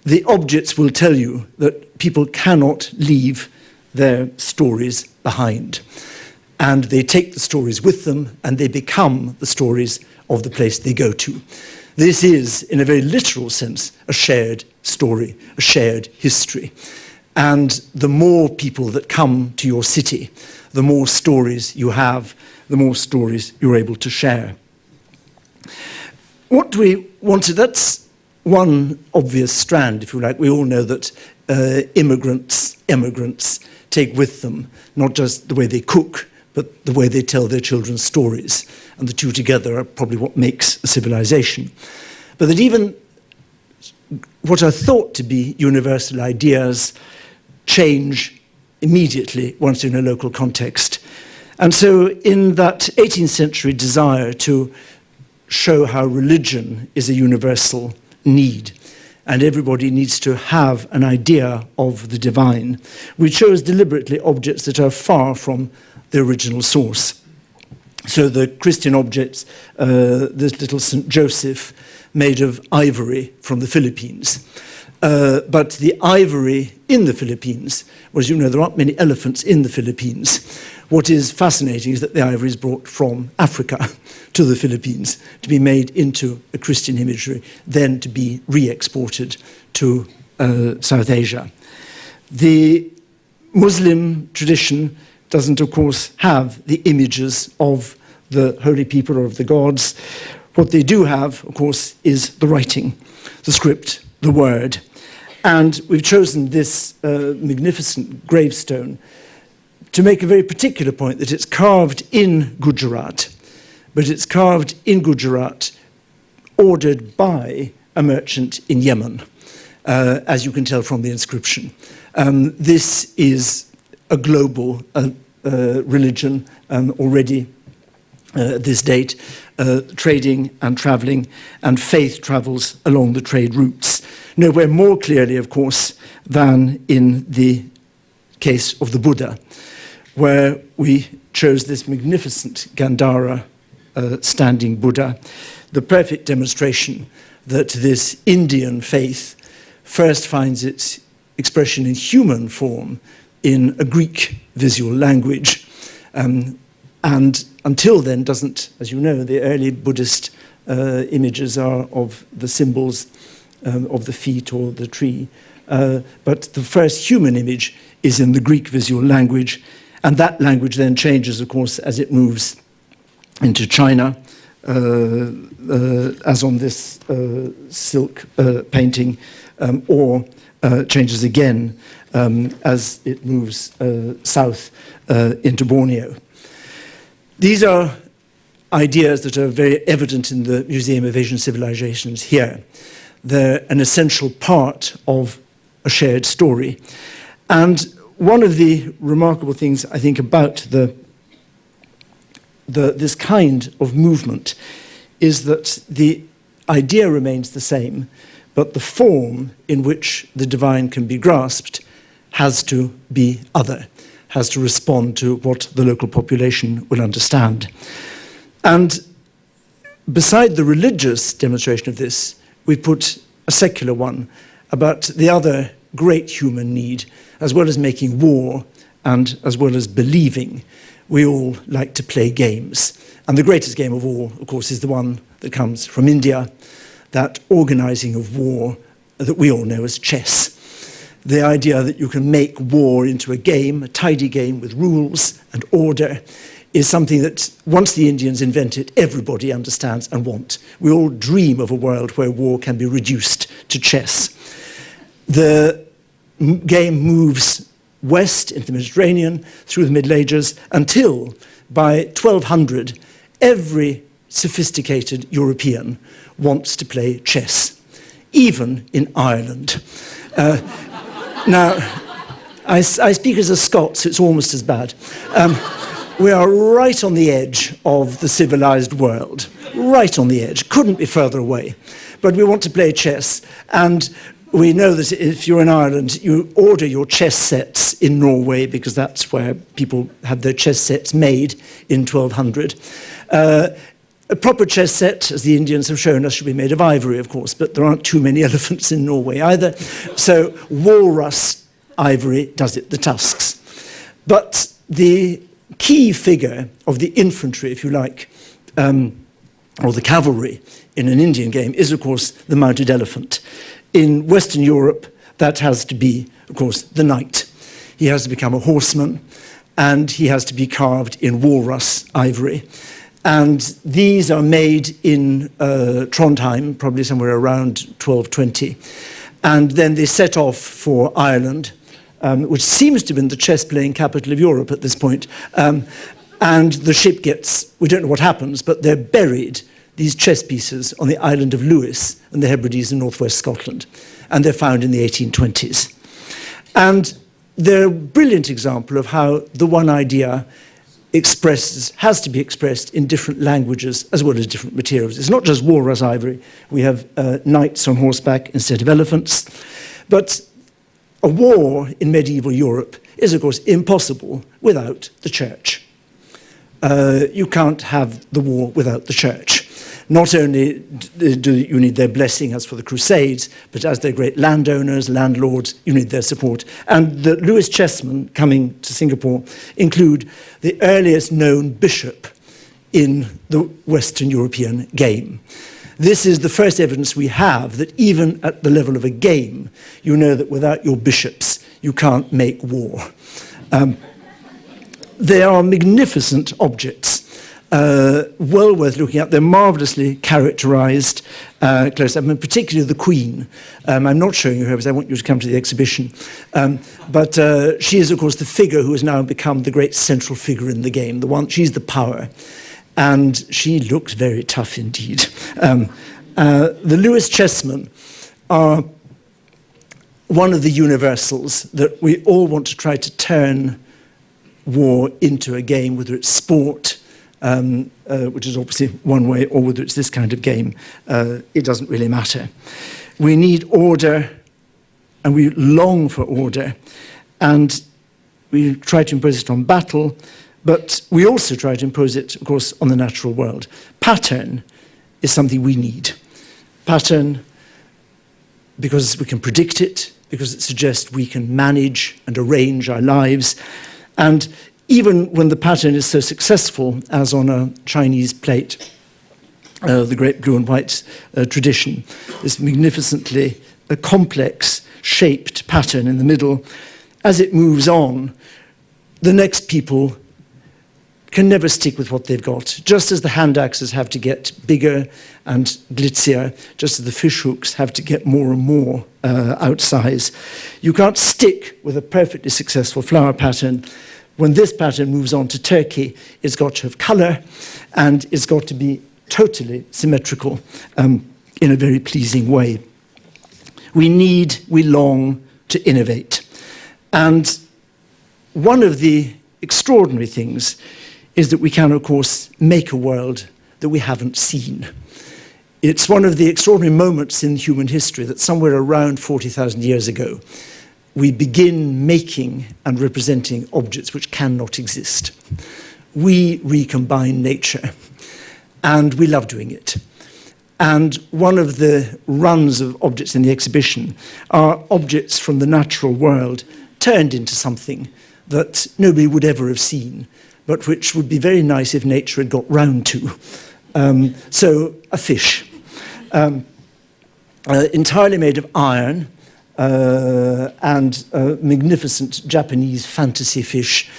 the objects will tell you that people cannot leave their stories behind. And they take the stories with them, and they become the stories of the place they go to. This is, in a very literal sense, a shared story, a shared history. And the more people that come to your city, the more stories you have, the more stories you're able to share. What do we want to, that's one obvious strand, if you like. We all know that emigrants take with them not just the way they cook, but the way they tell their children's stories. And the two together are probably what makes a civilization. But that even what are thought to be universal ideas change immediately once in a local context. And so in that 18th century desire to show how religion is a universal need, and everybody needs to have an idea of the divine, we chose deliberately objects that are far from the original source. So the Christian objects, this little St. Joseph made of ivory from the Philippines. But the ivory in the Philippines, well, as you know, there aren't many elephants in the Philippines. What is fascinating is that the ivory is brought from Africa to the Philippines to be made into a Christian imagery, then to be re-exported to South Asia. The Muslim tradition doesn't, of course, have the images of the holy people or of the gods. What they do have, of course, is the writing, the script, the word. And we've chosen this magnificent gravestone to make a very particular point, that it's carved in Gujarat, but it's carved in Gujarat ordered by a merchant in Yemen, as you can tell from the inscription. This is a global religion already at this date, trading and traveling, and faith travels along the trade routes. Nowhere more clearly, of course, than in the case of the Buddha, where we chose this magnificent Gandhara standing Buddha, the perfect demonstration that this Indian faith first finds its expression in human form in a Greek visual language, and until then doesn't, as you know, the early Buddhist images are of the symbols of the feet or the tree, but the first human image is in the Greek visual language, and that language then changes, of course, as it moves into China, as on this silk painting, or changes again as it moves south into Borneo. These are ideas that are very evident in the Museum of Asian Civilizations here. They're an essential part of a shared story. And one of the remarkable things, I think, about this kind of movement is that the idea remains the same, but the form in which the divine can be grasped has to be other, has to respond to what the local population will understand. And beside the religious demonstration of this, we put a secular one about the other great human need, as well as making war and as well as believing. We all like to play games. And the greatest game of all, of course, is the one that comes from India, that organizing of war that we all know as chess. The idea that you can make war into a game, a tidy game with rules and order, is something that once the Indians invent it, everybody understands and want. We all dream of a world where war can be reduced to chess. The game moves west into the Mediterranean, through the Middle Ages, until by 1200, every sophisticated European wants to play chess, even in Ireland. Now, I speak as a Scot, so it's almost as bad. We are right on the edge of the civilized world, right on the edge, couldn't be further away. But we want to play chess, and we know that if you're in Ireland, you order your chess sets in Norway, because that's where people had their chess sets made in 1200. A proper chess set, as the Indians have shown us, should be made of ivory, of course, but there aren't too many elephants in Norway either. So walrus ivory does it, the tusks. But the key figure of the infantry, if you like, or the cavalry in an Indian game is, of course, the mounted elephant. In Western Europe, that has to be, of course, the knight. He has to become a horseman, and he has to be carved in walrus ivory. And these are made in Trondheim, probably somewhere around 1220. And then they set off for Ireland, which seems to have been the chess-playing capital of Europe at this point. And the ship gets, we don't know what happens, but they're buried, these chess pieces, on the island of Lewis and the Hebrides in northwest Scotland. And they're found in the 1820s. And they're a brilliant example of how the one idea has to be expressed in different languages as well as different materials. It's not just walrus ivory. We have knights on horseback instead of elephants. But a war in medieval Europe is, of course, impossible without the church. You can't have the war without the church. Not only do you need their blessing as for the Crusades, but as their great landowners, landlords, you need their support. And the Lewis chessmen coming to Singapore include the earliest known bishop in the Western European game. This is the first evidence we have that even at the level of a game, you know that without your bishops, you can't make war. They are magnificent objects. Well worth looking at. They're marvellously characterized close up, and particularly the Queen. I'm not showing you her because I want you to come to the exhibition. But she is, of course, the figure who has now become the great central figure in the game. She's the power. And she looks very tough indeed. The Lewis chessmen are one of the universals that we all want to try to turn war into a game, whether it's sport, which is obviously one way, or whether it's this kind of game, it doesn't really matter. We need order, and we long for order, and we try to impose it on battle, but we also try to impose it, of course, on the natural world. Pattern is something we need. Pattern, because we can predict it, because it suggests we can manage and arrange our lives, and even when the pattern is so successful, as on a Chinese plate, the great blue and white tradition, this magnificently complex shaped pattern in the middle, as it moves on, the next people can never stick with what they've got. Just as the hand axes have to get bigger and glitzier, just as the fish hooks have to get more and more outsize, you can't stick with a perfectly successful flower pattern. When this pattern moves on to Turkey, it's got to have color, and it's got to be totally symmetrical in a very pleasing way. We long to innovate. And one of the extraordinary things is that we can, of course, make a world that we haven't seen. It's one of the extraordinary moments in human history that somewhere around 40,000 years ago, we begin making and representing objects which cannot exist. We recombine nature, and we love doing it. And one of the runs of objects in the exhibition are objects from the natural world turned into something that nobody would ever have seen, but which would be very nice if nature had got round to. So, a fish, entirely made of iron, and a magnificent Japanese fantasy fish,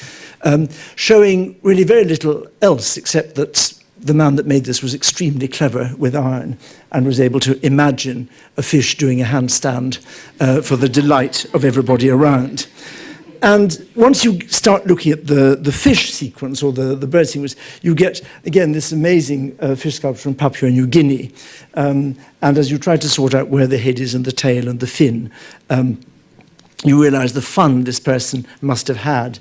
showing really very little else except that the man that made this was extremely clever with iron and was able to imagine a fish doing a handstand for the delight of everybody around. And once you start looking at the fish sequence or the bird sequence, you get, again, this amazing fish sculpture from Papua New Guinea. And as you try to sort out where the head is and the tail and the fin, you realize the fun this person must have had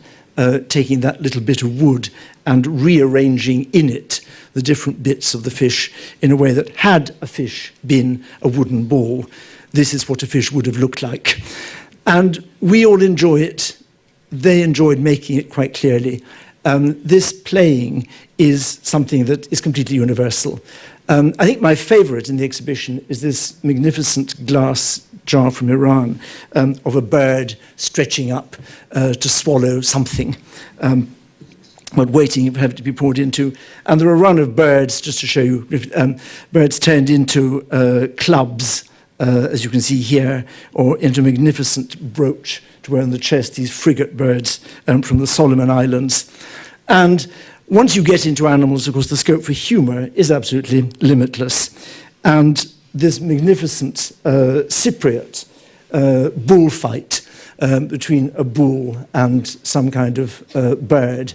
taking that little bit of wood and rearranging in it the different bits of the fish in a way that, had a fish been a wooden ball, this is what a fish would have looked like. And we all enjoy it. They enjoyed making it quite clearly. This playing is something that is completely universal. I think my favorite in the exhibition is this magnificent glass jar from Iran of a bird stretching up to swallow something, but waiting for it to be poured into. And there are a run of birds, just to show you, birds turned into clubs, as you can see here, or into a magnificent brooch to wear on the chest, these frigate birds from the Solomon Islands. And once you get into animals, of course, the scope for humour is absolutely limitless. And this magnificent Cypriot bullfight between a bull and some kind of bird,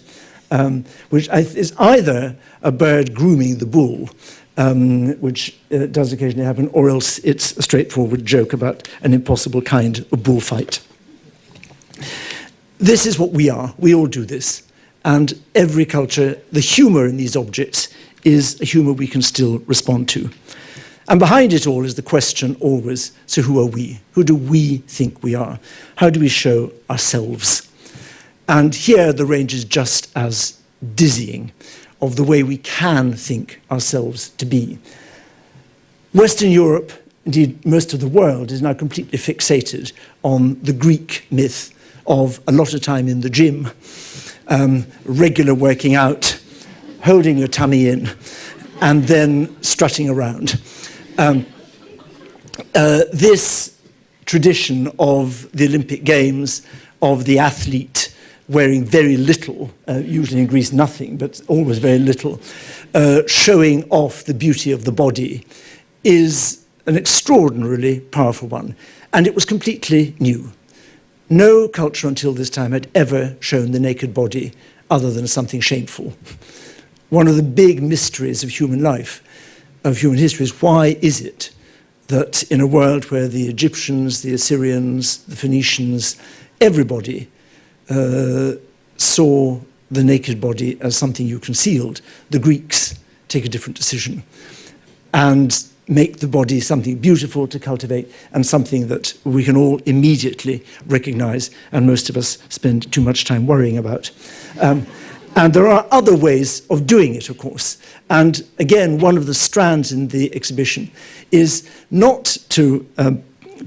which is either a bird grooming the bull, which does occasionally happen, or else it's a straightforward joke about an impossible kind of bullfight. This is what we are. We all do this. And every culture, the humour in these objects is a humour we can still respond to. And behind it all is the question always, so who are we? Who do we think we are? How do we show ourselves? And here the range is just as dizzying of the way we can think ourselves to be. Western Europe, indeed most of the world, is now completely fixated on the Greek myth of a lot of time in the gym, regular working out, holding your tummy in, and then strutting around. This tradition of the Olympic Games, of the athlete wearing very little, usually in Greece nothing, but always very little, showing off the beauty of the body, is an extraordinarily powerful one. And it was completely new. No culture until this time had ever shown the naked body other than something shameful. One of the big mysteries of human life, of human history, is why is it that in a world where the Egyptians, the Assyrians, the Phoenicians, everybody saw the naked body as something you concealed, the Greeks take a different decision and make the body something beautiful to cultivate and something that we can all immediately recognize, and most of us spend too much time worrying about. And there are other ways of doing it, of course. And again, one of the strands in the exhibition is not to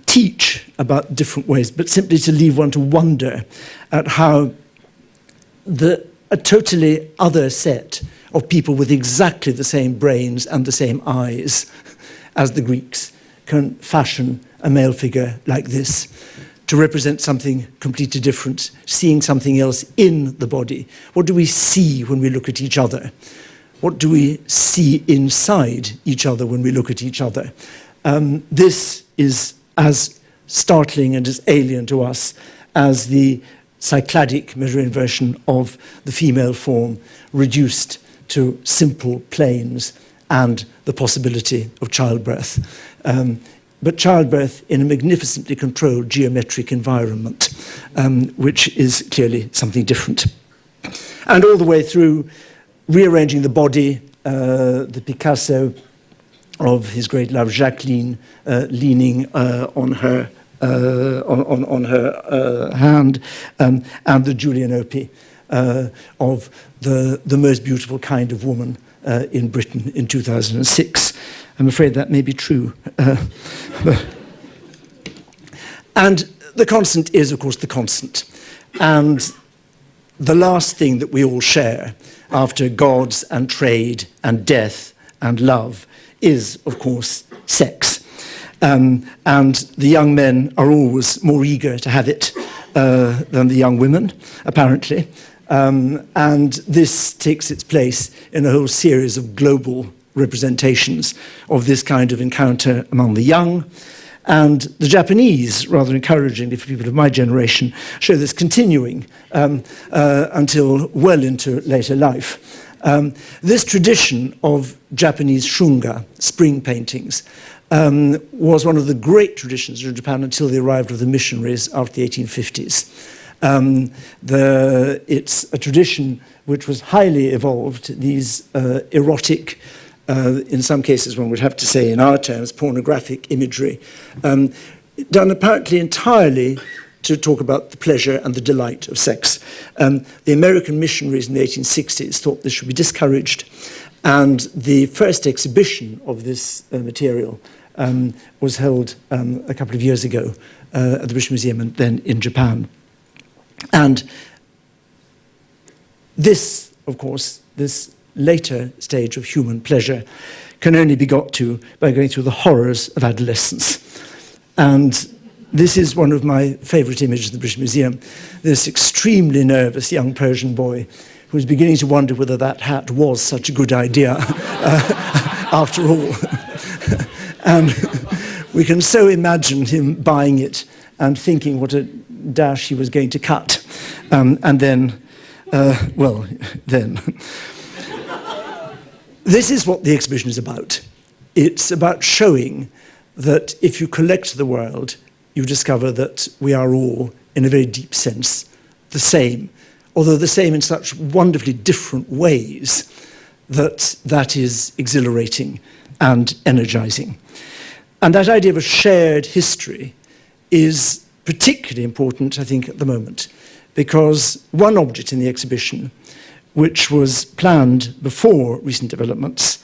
teach about different ways, but simply to leave one to wonder at how a totally other set of people with exactly the same brains and the same eyes as the Greeks can fashion a male figure like this to represent something completely different, seeing something else in the body. What do we see when we look at each other? What do we see inside each other when we look at each other? This is as startling and as alien to us as the Cycladic measuring version of the female form reduced to simple planes and the possibility of childbirth. But childbirth in a magnificently controlled geometric environment, which is clearly something different. And all the way through, rearranging the body, the Picasso of his great love, Jacqueline, leaning on her hand, and the Julian Opie of the most beautiful kind of woman in Britain in 2006. I'm afraid that may be true. And the constant is, of course, the constant. And the last thing that we all share after gods and trade and death and love is, of course, sex. And the young men are always more eager to have it than the young women, apparently. And this takes its place in a whole series of global representations of this kind of encounter among the young. And the Japanese, rather encouragingly for people of my generation, show this continuing until well into later life. This tradition of Japanese shunga, spring paintings, was one of the great traditions in Japan until the arrival of the missionaries after the 1850s. It's a tradition which was highly evolved, these erotic, in some cases one would have to say in our terms, pornographic imagery, done apparently entirely to talk about the pleasure and the delight of sex. The American missionaries in the 1860s thought this should be discouraged, and the first exhibition of this material was held a couple of years ago at the British Museum and then in Japan. And this, of course, this later stage of human pleasure can only be got to by going through the horrors of adolescence. And this is one of my favourite images in the British Museum, this extremely nervous young Persian boy who was beginning to wonder whether that hat was such a good idea after all. And we can so imagine him buying it and thinking what a dash he was going to cut. And then, then. This is what the exhibition is about. It's about showing that if you collect the world, you discover that we are all, in a very deep sense, the same, although the same in such wonderfully different ways that is exhilarating and energizing. And that idea of a shared history is particularly important, I think, at the moment, because one object in the exhibition, which was planned before recent developments,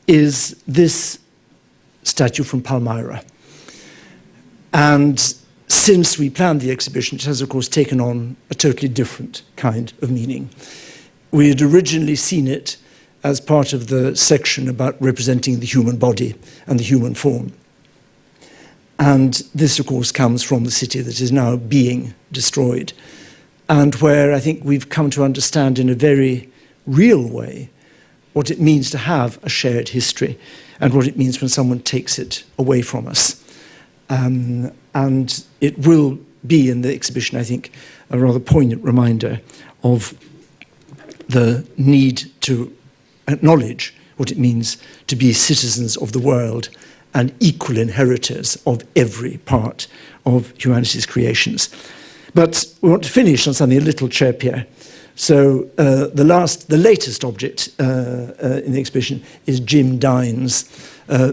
is this statue from Palmyra. And since we planned the exhibition, it has, of course, taken on a totally different kind of meaning. We had originally seen it as part of the section about representing the human body and the human form. And this, of course, comes from the city that is now being destroyed, and where I think we've come to understand in a very real way what it means to have a shared history and what it means when someone takes it away from us. And it will be in the exhibition, I think, a rather poignant reminder of the need to acknowledge what it means to be citizens of the world and equal inheritors of every part of humanity's creations. But we want to finish on something a little chirpier. So the latest object in the exhibition is Jim Dine's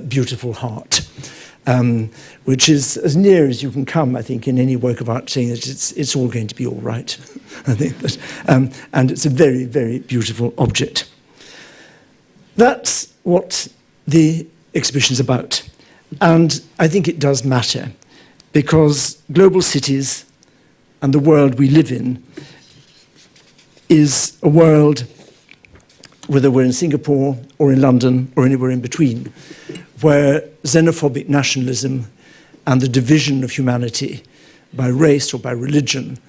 Beautiful Heart, which is as near as you can come, I think, in any work of art saying that it's all going to be all right. I think that, and it's a very, very beautiful object. That's what the exhibition's about. And I think it does matter, because global cities and the world we live in is a world, whether we're in Singapore or in London or anywhere in between, where xenophobic nationalism and the division of humanity by race or by religion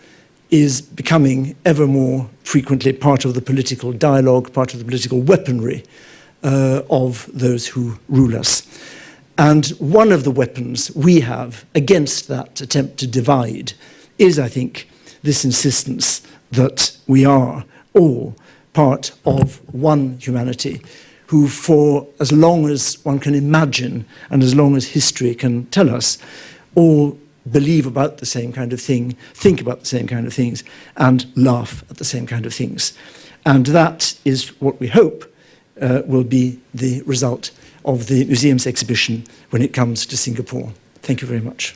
is becoming ever more frequently part of the political dialogue, part of the political weaponry of those who rule us. And one of the weapons we have against that attempt to divide is, I think, this insistence that we are all part of one humanity who, for as long as one can imagine and as long as history can tell us, all believe about the same kind of thing, think about the same kind of things, and laugh at the same kind of things. And that is what we hope will be the result of the museum's exhibition when it comes to Singapore. Thank you very much.